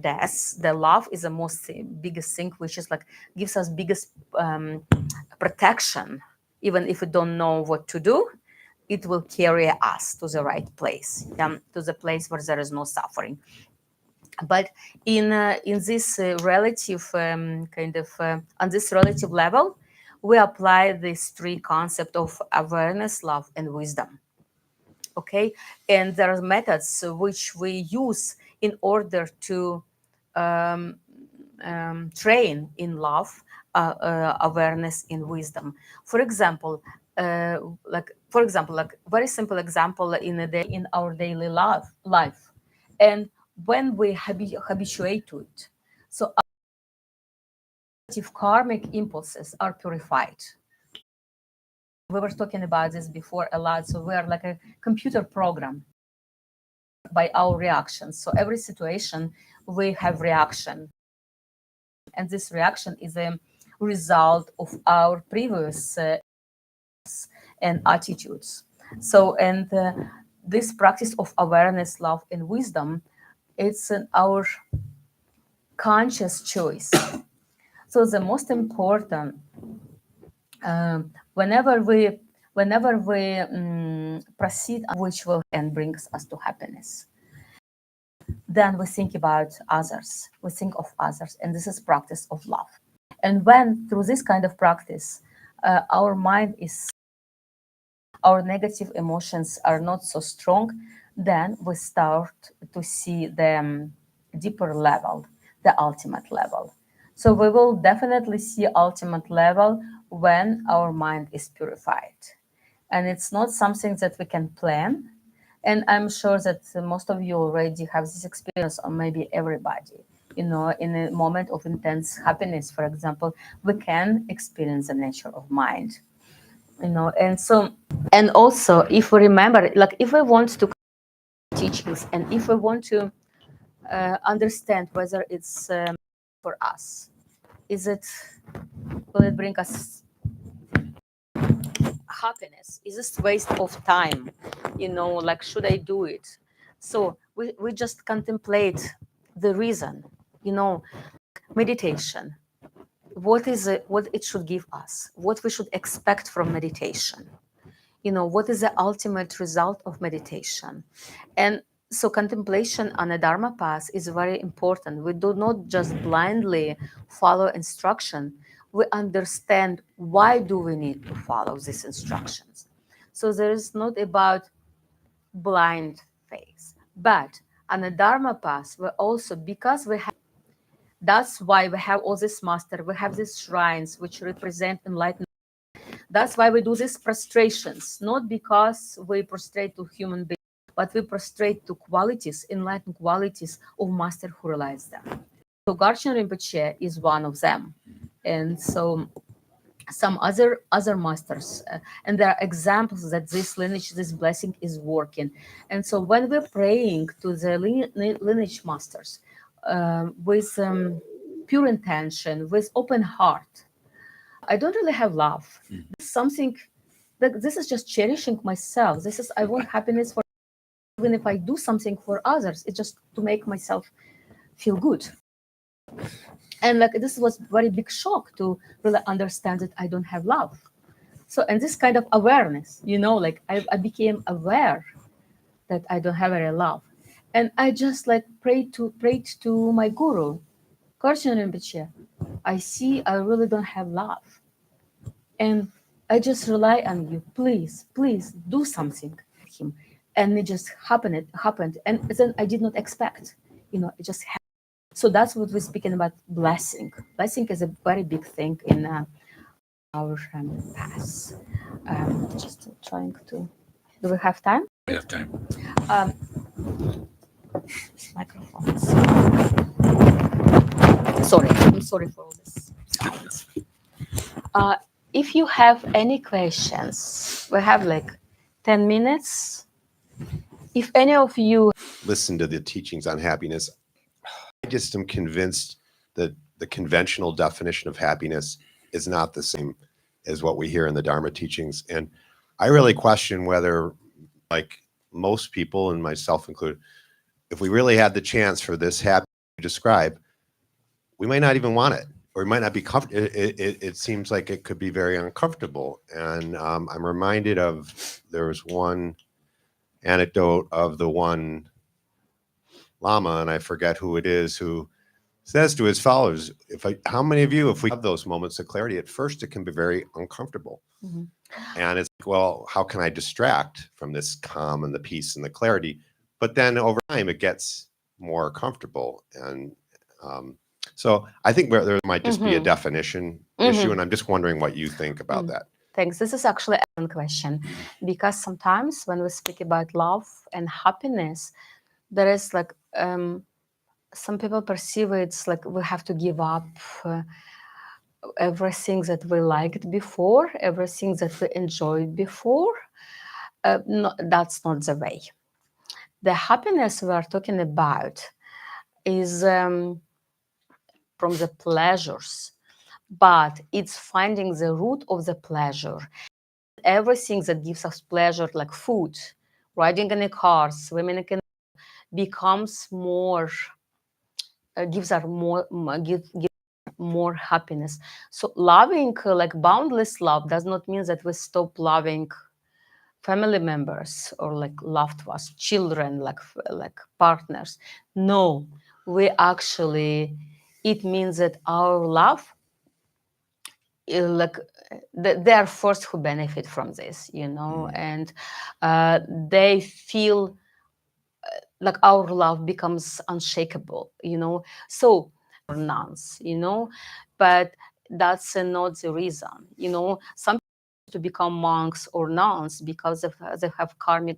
death, the love is the most biggest thing, which is like gives us biggest protection. Even if we don't know what to do, it will carry us to the right place, to the place where there is no suffering. But in this relative on this relative level, we apply these three concepts of awareness, love, and wisdom. Okay, and there are methods which we use in order to train in love, awareness, and wisdom. For example, like very simple example in our daily life, and when we habituate to it, so our karmic impulses are purified. We were talking about this before a lot. So we are like a computer program by our reactions. So every situation we have reaction, and this reaction is a result of our previous and attitudes. So and this practice of awareness, love, and wisdom, it's our conscious choice. So the most important, whenever we proceed, which will and brings us to happiness, then we think about others. We think of others, and this is practice of love. And when through this kind of practice, our mind is, our negative emotions are not so strong, then we start to see the deeper level, the ultimate level. So we will definitely see ultimate level when our mind is purified. And it's not something that we can plan. And I'm sure that most of you already have this experience, or maybe everybody. You know, in a moment of intense happiness, for example, we can experience the nature of mind. You know, and so, and also if we remember, like if we want to teachings, and if we want to understand whether it's for us, will it bring us happiness? Is this waste of time? Like, should I do it? So we just contemplate the reason, meditation. What is it, what it should give us, what we should expect from meditation, what is the ultimate result of meditation. And so contemplation on a dharma path is very important. We do not just blindly follow instruction, we understand why do we need to follow these instructions. So there is not about blind faith, but on a dharma path we also, because we have, that's why we have all this master, we have these shrines which represent enlightenment. That's why we do these prostrations, not because we prostrate to human beings, but we prostrate to qualities, enlightened qualities of master who realize them. So Garchen Rinpoche is one of them. And so some other masters, and there are examples that this lineage, this blessing is working. And so when we're praying to the lineage masters, with pure intention, with open heart, I don't really have love. Something that this is just cherishing myself. This is, I want happiness for, even if I do something for others, it's just to make myself feel good. And like, this was very big shock to really understand that I don't have love. So, and this kind of awareness, like I became aware that I don't have any love. And I just like prayed to my guru, Garchen Rinpoche. I see I really don't have love. And I just rely on you. Please do something with him. And it just happened. And then I did not expect, it just happened. So that's what we're speaking about, blessing. Blessing is a very big thing in our path. Just trying to, do we have time? We have time. This microphone. Sorry, I'm sorry for all this sounds. If you have any questions, we have like 10 minutes. If any of you listen to the teachings on happiness, I just am convinced that the conventional definition of happiness is not the same as what we hear in the Dharma teachings. And I really question whether, like most people, and myself included, if we really had the chance for this happiness you describe, we might not even want it, or we might not be comfortable. It seems like it could be very uncomfortable. And I'm reminded of, there was one anecdote of the one Lama, and I forget who it is, who says to his followers, how many of you, if we have those moments of clarity, at first it can be very uncomfortable. Mm-hmm. And it's like, well, how can I distract from this calm and the peace and the clarity? But then over time, it gets more comfortable. And so I think there might just be a definition issue, and I'm just wondering what you think about that. Thanks. This is actually a question, because sometimes when we speak about love and happiness, there is like, some people perceive it's like we have to give up everything that we liked before, everything that we enjoyed before. No, that's not the way. The happiness we are talking about is from the pleasures, but it's finding the root of the pleasure. Everything that gives us pleasure, like food, riding in a car, swimming in a, becomes more, gives us more happiness. So loving, like boundless love, does not mean that we stop loving family members or like loved ones, children, like partners. No, we actually, it means that our love, like they are first who benefit from this, and they feel like our love becomes unshakable, so nuns, but that's not the reason, some people to become monks or nuns because they have karmic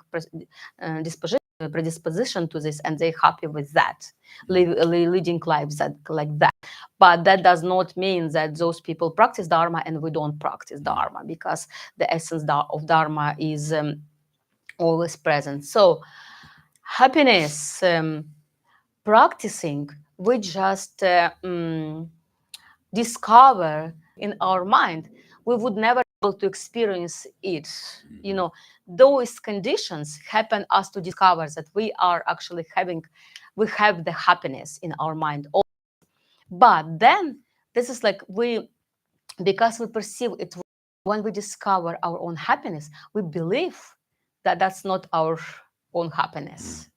predisposition to this, and they're happy with that, leading lives that like that. But that does not mean that those people practice Dharma and we don't practice Dharma, because the essence of Dharma is always present. So happiness practicing, we just discover in our mind. We would never be able to experience it. You know, those conditions happen us to discover that we are actually we have the happiness in our mind. But then this is like because we perceive it, when we discover our own happiness, we believe that that's not our own happiness.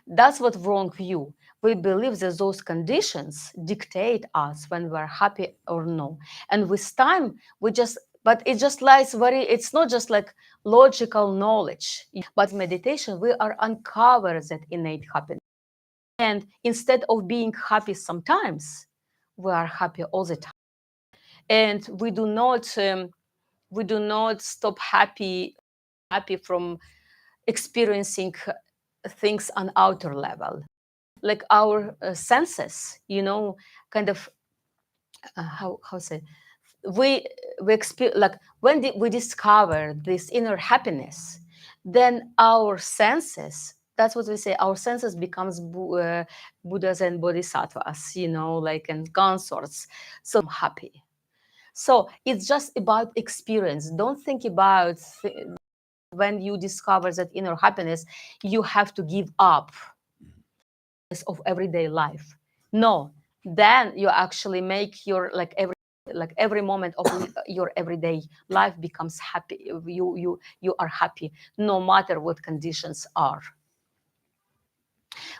That's what wrong view. We believe that those conditions dictate us when we're happy or no. And with time, but it just lies it's not just like logical knowledge, but meditation, we are uncover that innate happiness. And instead of being happy sometimes, we are happy all the time. And we do not stop happy from experiencing things on outer level, like our senses, kind of how say we experience, like when we discover this inner happiness, then our senses, that's what we say, our senses becomes buddhas and bodhisattvas, like, and consorts. So I'm happy. So it's just about experience. Don't think about when you discover that inner happiness, you have to give up of everyday life. No, then you actually make your every moment of your everyday life becomes happy. You are happy no matter what conditions are.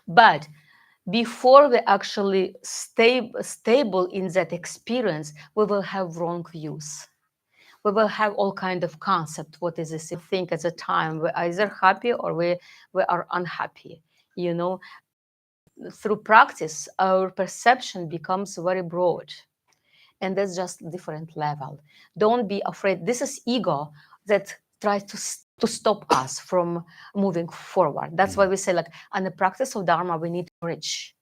But before we actually stay stable in that experience, we will have wrong views. We will have all kind of concept. What is this? Think at the time we're either happy or we are unhappy. Through practice, our perception becomes very broad, and that's just different level. Don't be afraid. This is ego that tries to stop us from moving forward. That's why we say, like, on the practice of Dharma, we need courage.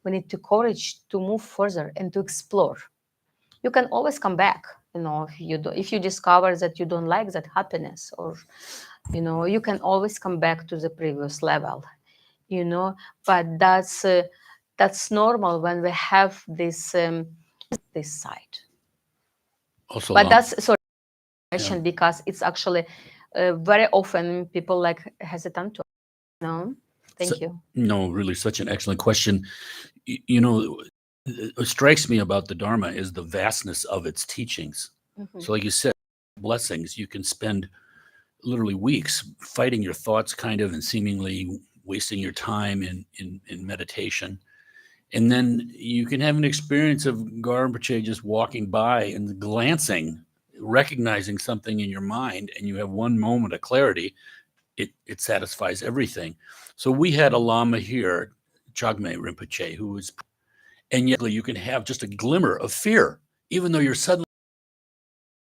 We need to courage to move further and to explore. You can always come back, if you discover that you don't like that happiness, or you can always come back to the previous level, but that's normal when we have this side. Also, But Lama, that's sorry, because it's actually very often people like hesitant to. Thank you. No, really, such an excellent question. What strikes me about the Dharma is the vastness of its teachings. Mhm. So, like you said, blessings, you can spend literally weeks fighting your thoughts, kind of, and seemingly wasting your time in meditation. And then you can have an experience of Rinpoche just walking by and glancing, recognizing something in your mind, and you have one moment of clarity. It satisfies everything. So we had a Lama here, Chagme Rinpoche, who was, and yet you can have just a glimmer of fear, even though you're suddenly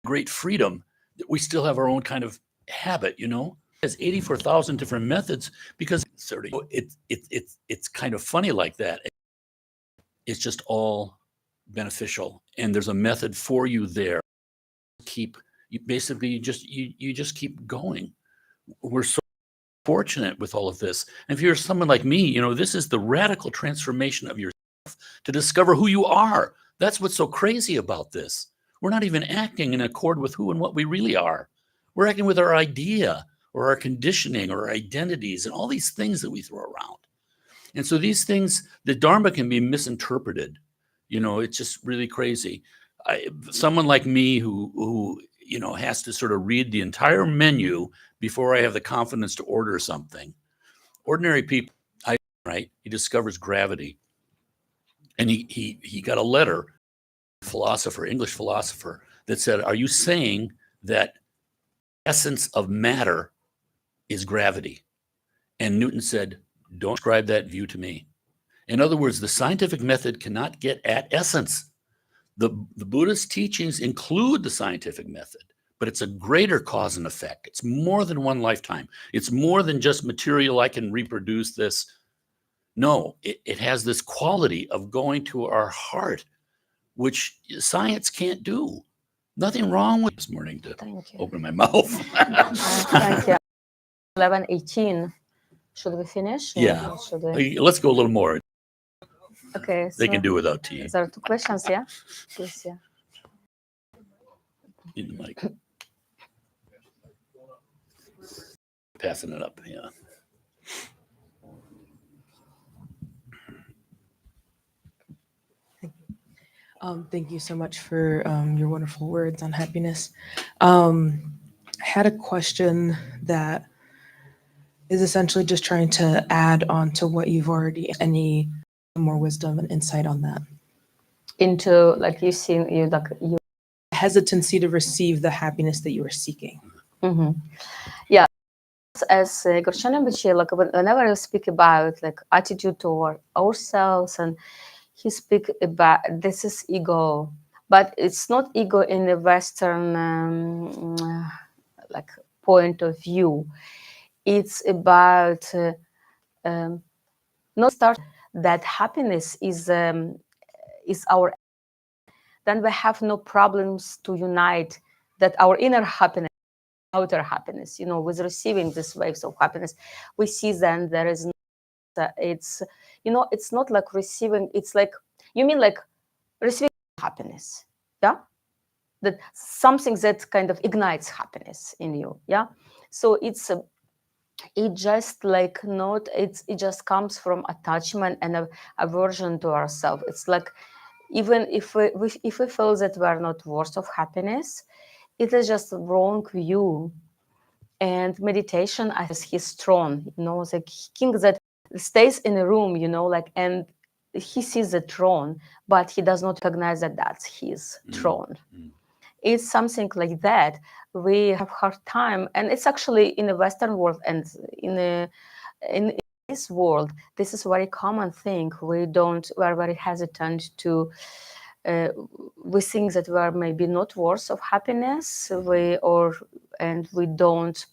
great freedom. We still have our own kind of habit, There's 84,000 different methods because it's kind of funny like that. It's just all beneficial, and there's a method for you there. You just keep going. We're so fortunate with all of this. And if you're someone like me, this is the radical transformation of yourself to discover who you are. That's what's so crazy about this. We're not even acting in accord with who and what we really are. We're acting with our idea or our conditioning or our identities and all these things that we throw around. And so these things, the Dharma can be misinterpreted. It's just really crazy. Someone like me who has to sort of read the entire menu before I have the confidence to order something. Ordinary people, right? He discovers gravity. And he got a letter, English philosopher, that said, are you saying that essence of matter is gravity? And Newton said, don't describe that view to me. In other words, the scientific method cannot get at essence. The Buddhist teachings include the scientific method, but it's a greater cause and effect. It's more than one lifetime. It's more than just material. I can reproduce this. No, it has this quality of going to our heart, which science can't do. Nothing wrong with this morning to open my mouth. Thank you. 11:18. Should we finish? Yeah. Or should we? Let's go a little more. Okay. They So can do without tea. there are two questions. Yeah. Please. Yeah. In the mic. Passing it up. Yeah. Thank you so much for your wonderful words on happiness. I had a question that is essentially just trying to add on to what you've already, any more wisdom and insight on that. Into like you Hesitancy to receive the happiness that you are seeking. Mm-hmm. Yeah, as Gorchanovich, like whenever you speak about like attitude toward ourselves, and he speak about this is ego, but it's not ego in the Western like point of view. It's about not start that happiness is our. Then we have no problems to unite that our inner happiness, outer happiness, with receiving these waves of happiness. We see then there is, it's, it's not like receiving, it's like, you mean like receiving happiness, yeah? That something that kind of ignites happiness in you, yeah? So it's, it just like not, it just comes from attachment and aversion to ourselves. It's like, even if we feel that we are not worth of happiness, it is just a wrong view. And meditation as his throne, the king that stays in a room, like, and he sees the throne, but he does not recognize that that's his throne. It's something like that. We have hard time, and it's actually in the Western world and in this world, this is a very common thing. We are very hesitant to, we think that we are maybe not worth of happiness. We don't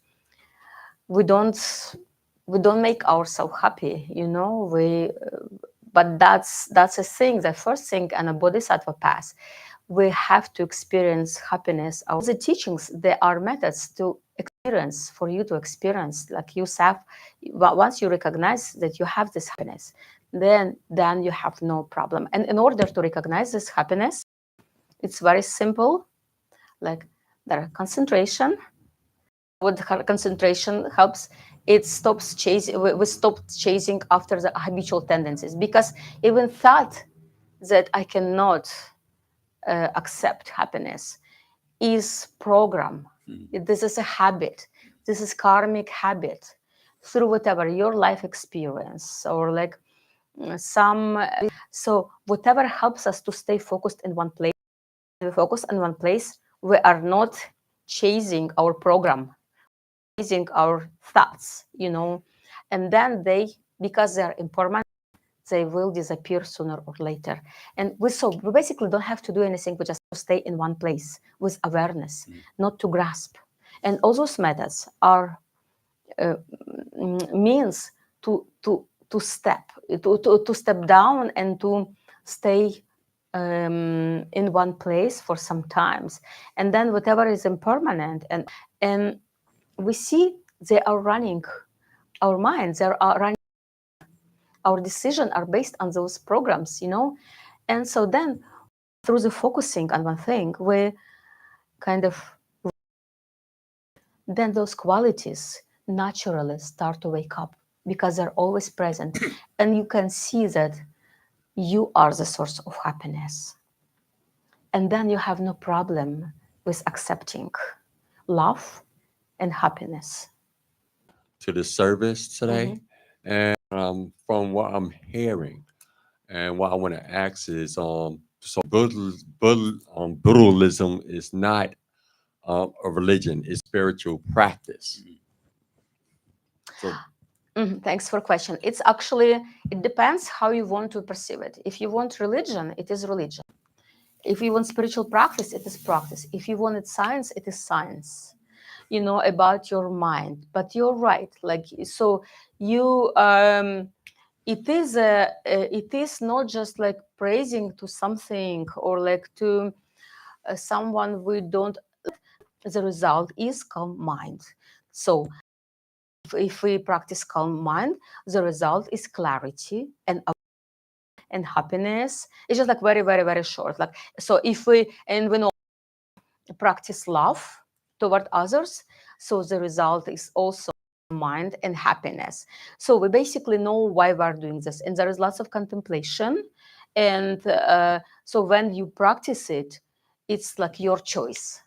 make ourselves happy, but that's a thing, the first thing on a bodhisattva path. We have to experience happiness. The teachings, there are methods to experience, for you to experience, like you have, once you recognize that you have this happiness, then you have no problem. And in order to recognize this happiness, it's very simple. Like there are concentration. What concentration helps, it stops chasing, we stop chasing after the habitual tendencies, because even thought that I cannot accept happiness is program. This is a habit. This is karmic habit through whatever your life experience or like so whatever helps us to stay focused in one place. We focus on one place. We are not chasing our program, chasing our thoughts, and then because they are impermanent, they will disappear sooner or later. And we basically don't have to do anything. We just have to stay in one place with awareness, not to grasp. And all those methods are means to step down and to stay in one place for some times. And then whatever is impermanent, and we see they are running our minds, they are running. Our decisions are based on those programs, And so then through the focusing on one thing, we kind of, then those qualities naturally start to wake up because they're always present. And you can see that you are the source of happiness. And then you have no problem with accepting love and happiness. To the service today. And from what I'm hearing, and what I want to ask is, so Buddhism is not a religion; it's spiritual practice. So, Thanks for question. It's actually, it depends how you want to perceive it. If you want religion, it is religion. If you want spiritual practice, it is practice. If you wanted science, it is science. About your mind. But you're right. Like, so you, it is not just like praising to something or like to someone we don't. The result is calm mind. So If we practice calm mind, the result is clarity and happiness. It's just like very, very, very short. Like, so if we know practice love toward others, so the result is also mind and happiness. So we basically know why we're doing this, and there is lots of contemplation. And so when you practice it, it's like your choice.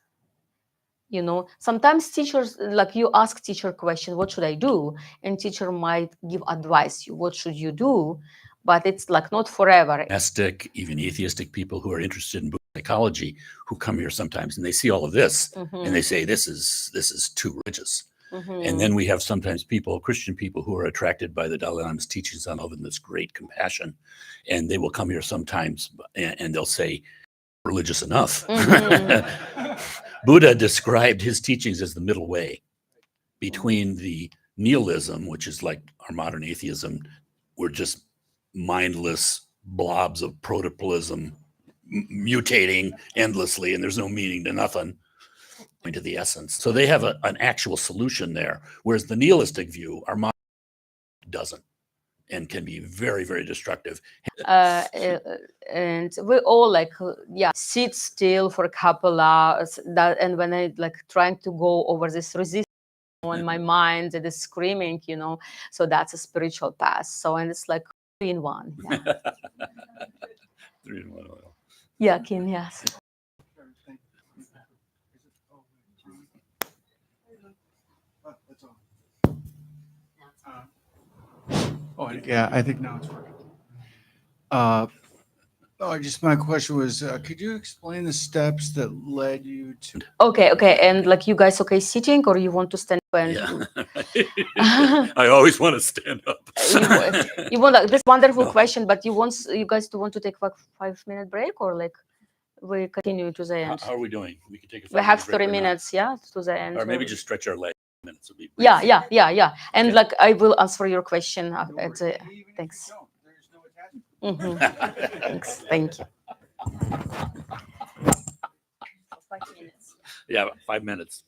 Sometimes teachers, like, you ask teacher question, what should I do? And teacher might give advice you, what should you do? But it's like not forever. Agnostic, even atheistic people who are interested in psychology who come here sometimes and they see all of this and they say this is too religious. And then we have sometimes Christian people who are attracted by the Dalai Lama's teachings on love and this great compassion, and they will come here sometimes and they'll say, religious enough. Buddha described his teachings as the middle way between the nihilism, which is like our modern atheism. We're just mindless blobs of protoplasm mutating endlessly, and there's no meaning to nothing, into the essence. So they have an actual solution there, whereas the nihilistic view, our mind doesn't, and can be very, very destructive. And we all sit still for a couple hours. And when I trying to go over this resistance on my mind, it is screaming, So that's a spiritual path. So, and it's like 3 in 1. Yeah. 3 in 1 oil. Yeah, Kin, yes. Yeah, I think now it's working. My question was, could you explain the steps that led you to? Okay. And you guys okay sitting, or you want to stand up? And I always want to stand up. you want this wonderful question, but you guys want to take a 5-minute break, or we continue to the end? How are we doing? We can take a 5 We have break 3 minutes, to the end. or maybe just stretch our legs. Minutes will be brief. Yeah. And Okay. I will answer your question at the. Thanks. There's no attachment. Thanks. Thank you. 5 minutes. Yeah, 5 minutes.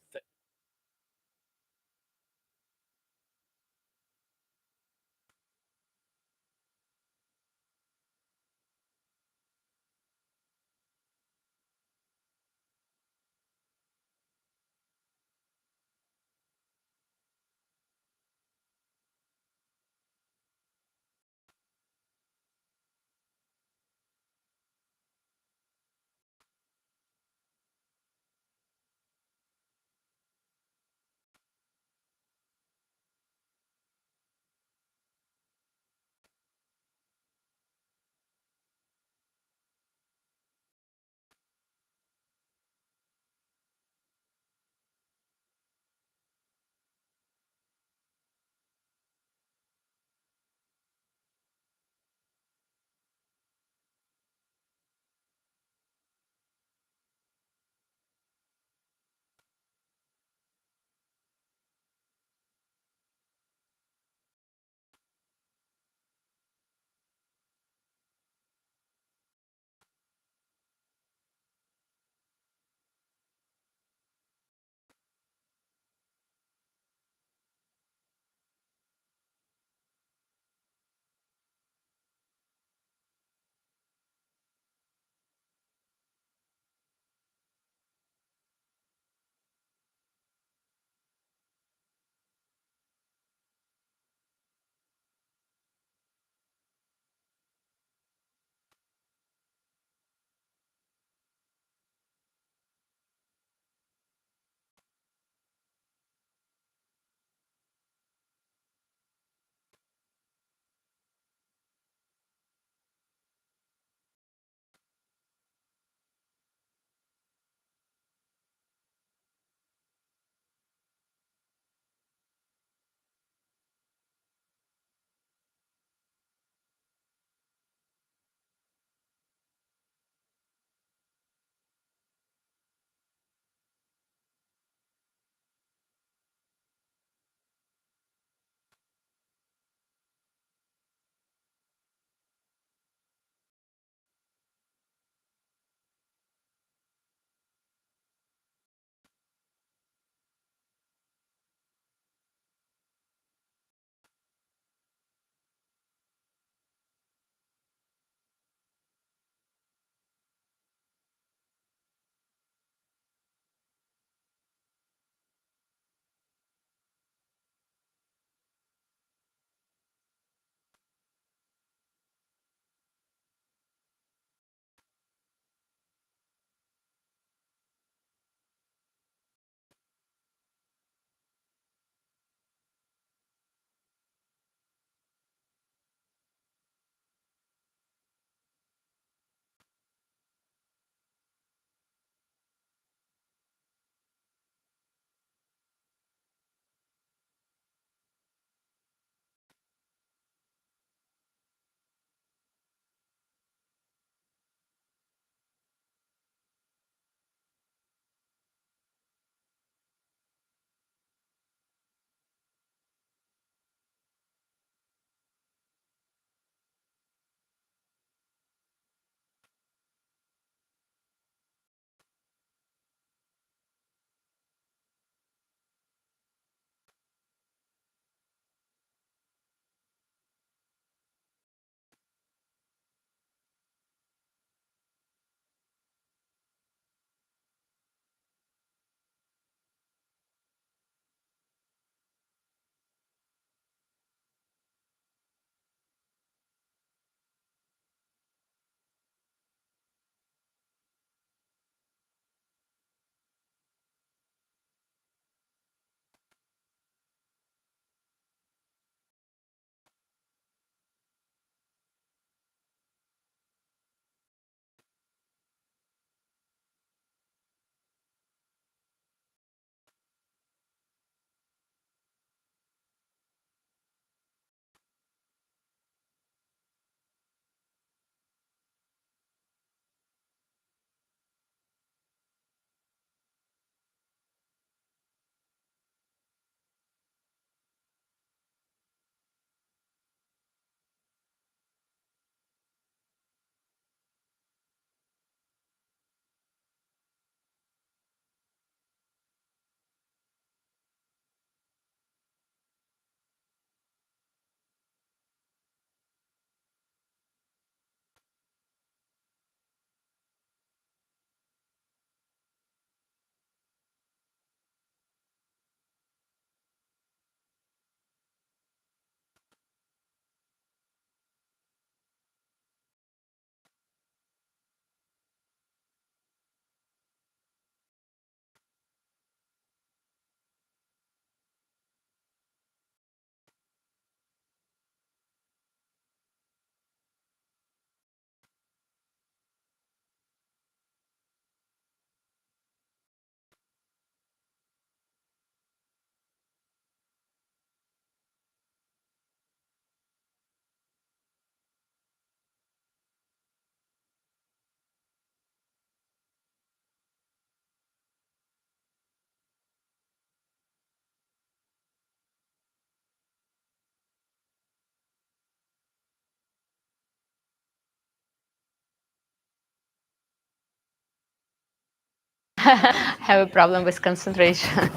have a problem with concentration.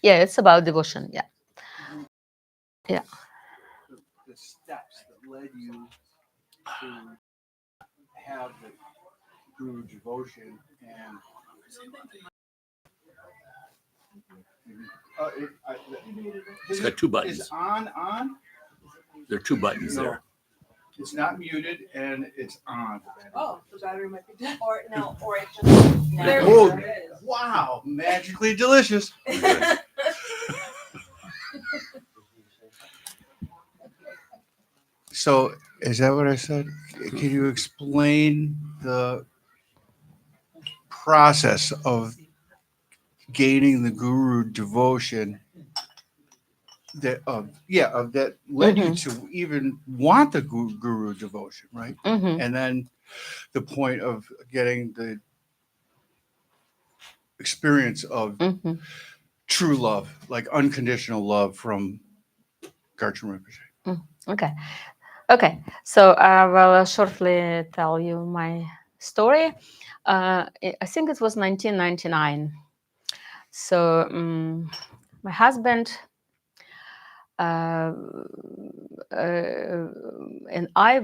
Yeah, it's about devotion. Yeah. Yeah. The steps that led you to have the guru devotion and It's got two buttons. is on. There are two buttons No. there. It's not muted and it's on. Oh, the battery might be dead. Or no, or it just. Oh, wow, magically delicious. So, is that what I said? Can you explain the process of gaining the guru devotion that that led you to even want the guru devotion, right? Mm-hmm. And then the point of getting the experience of Mm-hmm. true love, like unconditional love from Garching Rinpoche. Okay. Okay. So I will shortly tell you my story. I think it was 1999. So my husband and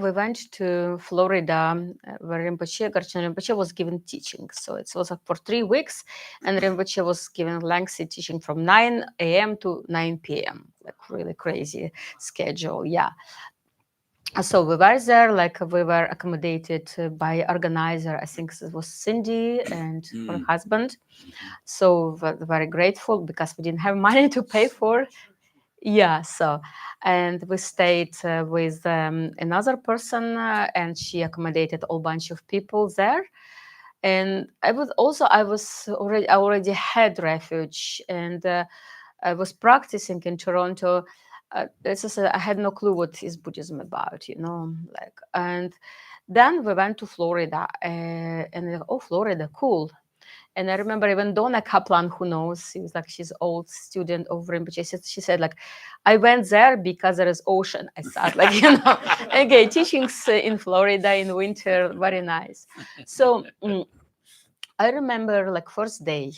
we went to Florida, where Garching Rinpoche was giving teaching. So it was for 3 weeks, and Rinpoche was giving lengthy teaching from 9 a.m. to 9 p.m. Like really crazy schedule. Yeah. So we were there, like we were accommodated by organizer. I think it was Cindy and her husband. So we're very grateful because we didn't have money to pay for. Yeah, so, and we stayed with another person, and she accommodated a whole bunch of people there. And I already had refuge, and I was practicing in Toronto. I had no clue what is Buddhism about, like. And then we went to Florida, and Florida, cool. And I remember even Donna Kaplan, who knows, she's old student of Rinpoche. She said, like, I went there because there is ocean. I thought, like, okay, teachings in Florida in winter, very nice. So I remember, like, first day,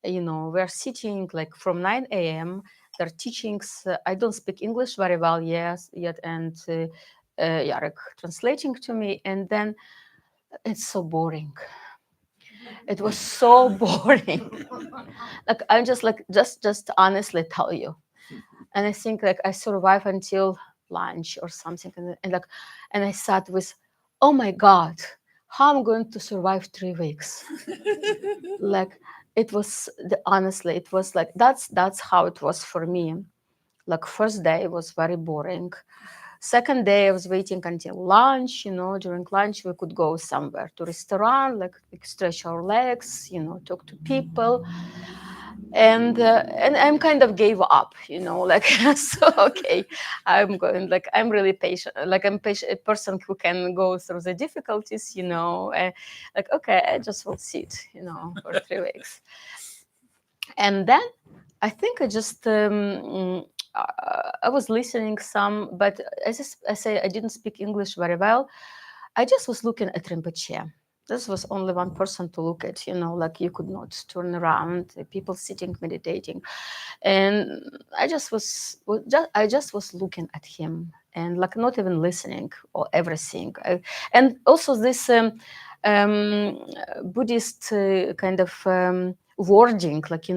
we're sitting like from 9 a.m. Their teachings. I don't speak English very well yet, and Jarek translating to me, and then it's so boring. It was so boring. Like I'm just honestly tell you, and I think like I survived until lunch or something, and I sat with, oh my god, how I'm going to survive 3 weeks? Like it was honestly, it was like that's how it was for me. Like first day was very boring. Second day I was waiting until lunch. During lunch we could go somewhere to restaurant, like stretch our legs, talk to people. And I'm kind of gave up, like so okay, I'm going, like I'm really patient, like I'm patient, a person who can go through the difficulties, like okay, I just will sit, for 3 weeks. And then I think I just I was listening some, but I say I didn't speak English very well. I just was looking at Rinpoche. This was only one person to look at, like you could not turn around, people sitting, meditating. And I just was looking at him and like not even listening or everything. And also this Buddhist kind of wording, like,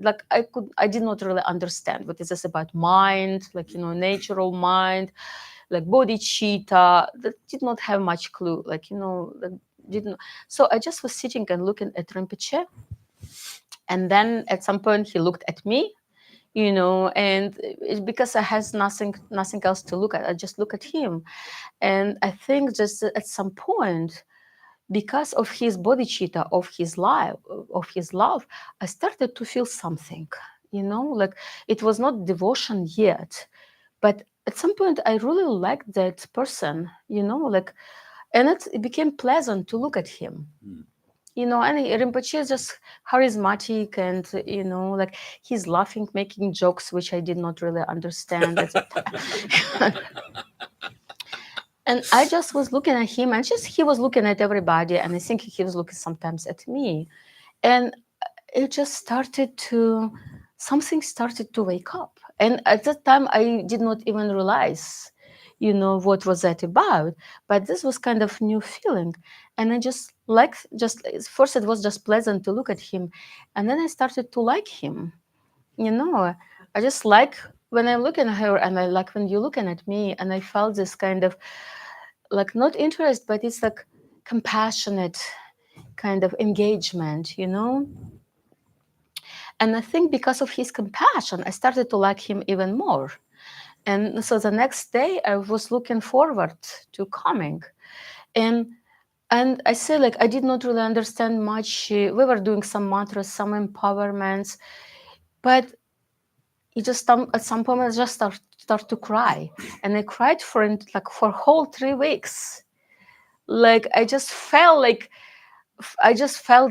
like I did not really understand what is this about mind, like, natural mind, like bodhicitta, that did not have much clue, like, that didn't. So I just was sitting and looking at Rinpoche. And then at some point he looked at me, and it's because I has nothing else to look at. I just look at him. And I think just at some point, because of his bodhicitta, of his love, I started to feel something, like it was not devotion yet, but at some point I really liked that person, like, and it became pleasant to look at him. And Rinpoche is just charismatic, and like he's laughing, making jokes which I did not really understand at the time. And I just was looking at him, and just he was looking at everybody, and I think he was looking sometimes at me. And it just started to, something started to wake up. And at that time, I did not even realize, what was that about. But this was kind of new feeling. And I just first it was just pleasant to look at him. And then I started to like him. I just like when I'm looking at her, and I like when you're looking at me, and I felt this kind of like not interest, but it's like compassionate kind of engagement. And I think because of his compassion, I started to like him even more. And so the next day I was looking forward to coming. And I say, like, I did not really understand much. We were doing some mantras, some empowerments, but it just at some point I just start to cry. And I cried for whole 3 weeks. Like I just felt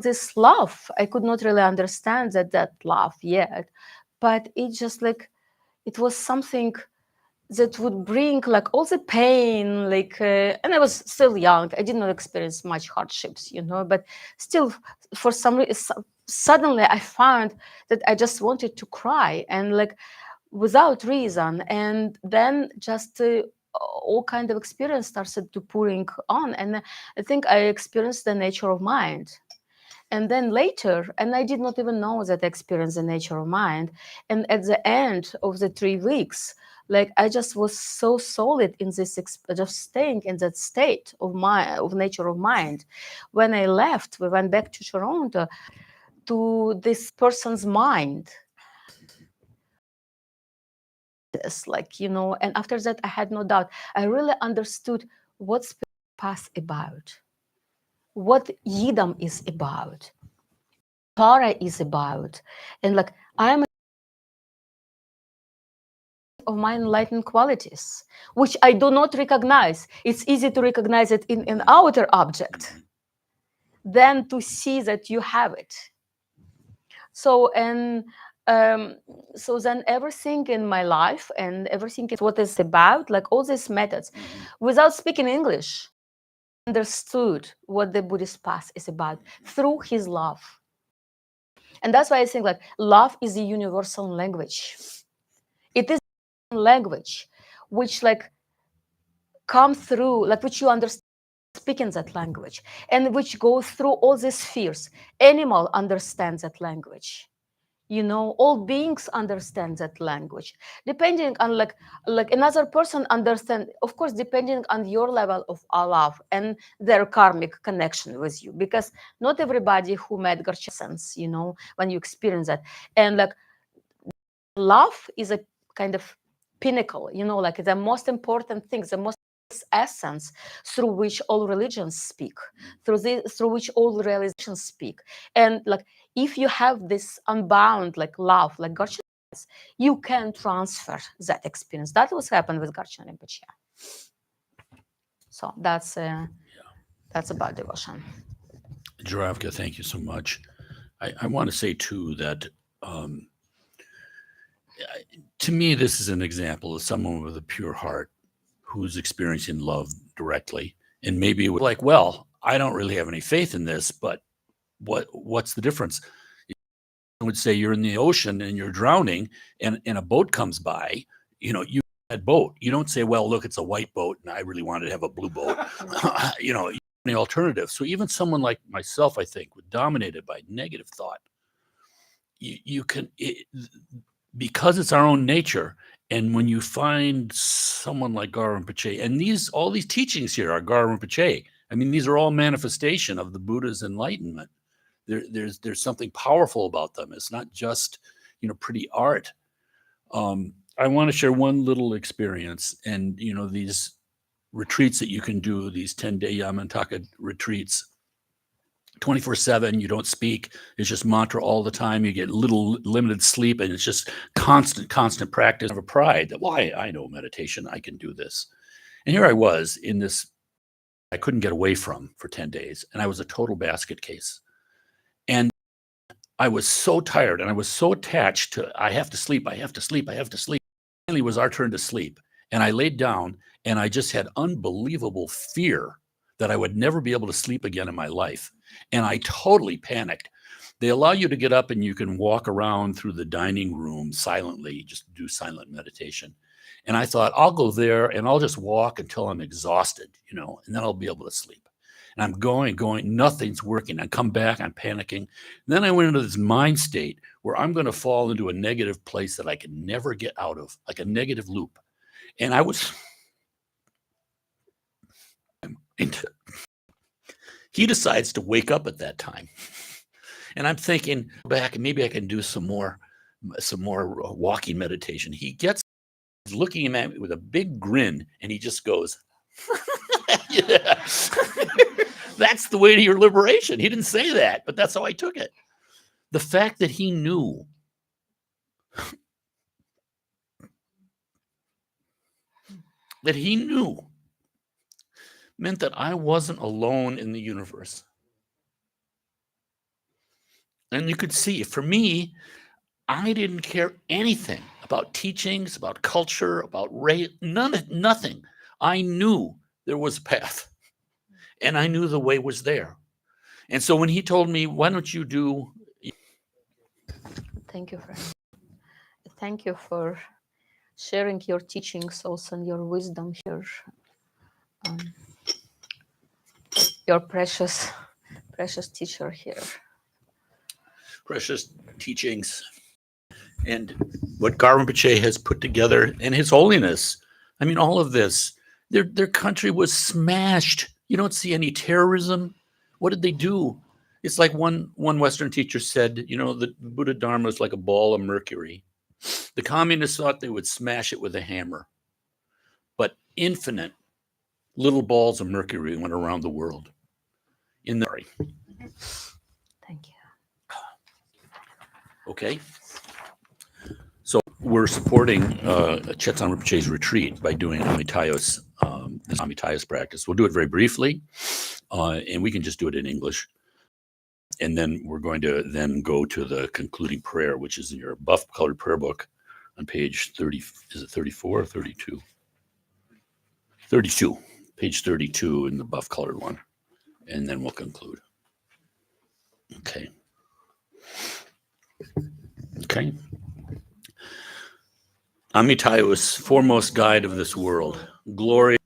this love. I could not really understand that love yet, but it just like it was something that would bring like all the pain, and I was still young. I did not experience much hardships, but still, for some reason, suddenly I found that I just wanted to cry, and like without reason, and then just all kind of experience started to pouring on, and I think I experienced the nature of mind. And then later, and I did not even know that I experienced the nature of mind. And at the end of the 3 weeks, like I just was so solid in this, just staying in that state of nature of mind. When I left, we went back to Toronto, to this person's mind. And after that, I had no doubt. I really understood what spiritual path about, what Yidam is about, Torah is about, and like I'm of my enlightened qualities, which I do not recognize. It's easy to recognize it in an outer object than to see that you have it. So so then everything in my life and everything is what it's about, like all these methods, without speaking English, understood what the Buddhist path is about through his love. And that's why I think like love is a universal language. It is a language which like come through, like which you understand speaking that language, and which goes through all these spheres. Animal understands that language. All beings understand that language, depending on like another person understand, of course, depending on your level of love and their karmic connection with you, because not everybody who met sense, when you experience that. And like love is a kind of pinnacle, like the most important thing, the most essence through which all religions speak, through which all realizations speak. And like if you have this unbound like love, like Garchen says, you can transfer that experience. That was happened with Garchen Rinpoche. So that's about devotion. Jaravka, thank you so much. I want to say too that to me, this is an example of someone with a pure heart who's experiencing love directly. And maybe it was like, well, I don't really have any faith in this, but what's the difference? I would say you're in the ocean and you're drowning and a boat comes by, you that boat. You don't say, well, look, it's a white boat and I really wanted to have a blue boat. Any alternative. So even someone like myself, I think, dominated by negative thought, you can, because it's our own nature. And when you find someone like Gara Rinpoche, and all these teachings here are Gara Rinpoche. I mean, these are all manifestation of the Buddha's enlightenment. There's something powerful about them. It's not just, pretty art. I want to share one little experience, and these retreats that you can do, these 10-day Yamantaka retreats, 24/7, you don't speak. It's just mantra all the time. You get little limited sleep, and it's just constant practice of a pride that, well, I know meditation. I can do this. And here I was in this, I couldn't get away from for 10 days. And I was a total basket case. And I was so tired and I was so attached to, I have to sleep. Finally, it was our turn to sleep. And I laid down and I just had unbelievable fear that I would never be able to sleep again in my life. And I totally panicked. They allow you to get up and you can walk around through the dining room silently, just do silent meditation. And I thought, I'll go there and I'll just walk until I'm exhausted, and then I'll be able to sleep. And I'm going, nothing's working. I come back, I'm panicking. And then I went into this mind state where I'm going to fall into a negative place that I can never get out of, like a negative loop. And he decides to wake up at that time. And I'm thinking back, maybe I can do some more walking meditation. He's looking at me with a big grin, and he just goes, yeah. That's the way to your liberation. He didn't say that, but that's how I took it. The fact that he knew meant that I wasn't alone in the universe. And you could see, for me, I didn't care anything about teachings, about culture, about race, nothing. I knew there was a path, and I knew the way was there. And so when he told me, why don't you do... Thank you, friend. Thank you for sharing your teachings also and your wisdom here. Your precious teacher here. Precious teachings. And what Rinpoche has put together, and His Holiness, I mean, all of this, their country was smashed. You don't see any terrorism. What did they do? It's like one Western teacher said, the Buddha Dharma is like a ball of mercury. The communists thought they would smash it with a hammer, but infinite little balls of mercury went around the world. Thank you. Okay. So we're supporting Chetan Rinpoche's retreat by doing this Amitayos practice. We'll do it very briefly, and we can just do it in English. And then we're going to then go to the concluding prayer, which is in your buff-colored prayer book on page 30. Is it 34 or 32? 32. Page 32 in the buff-colored one. And then we'll conclude. Okay. Amitayos, foremost guide of this world, glory.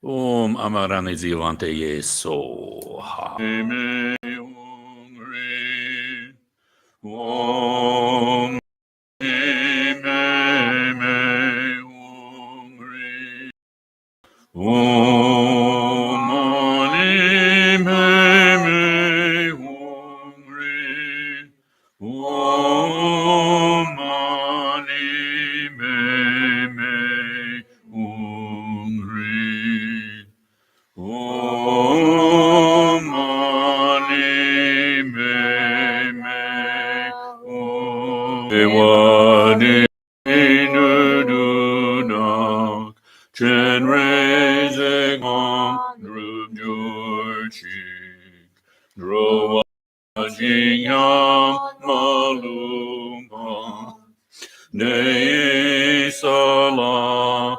Om Amarani Zivante Yeso. Om Nei salamu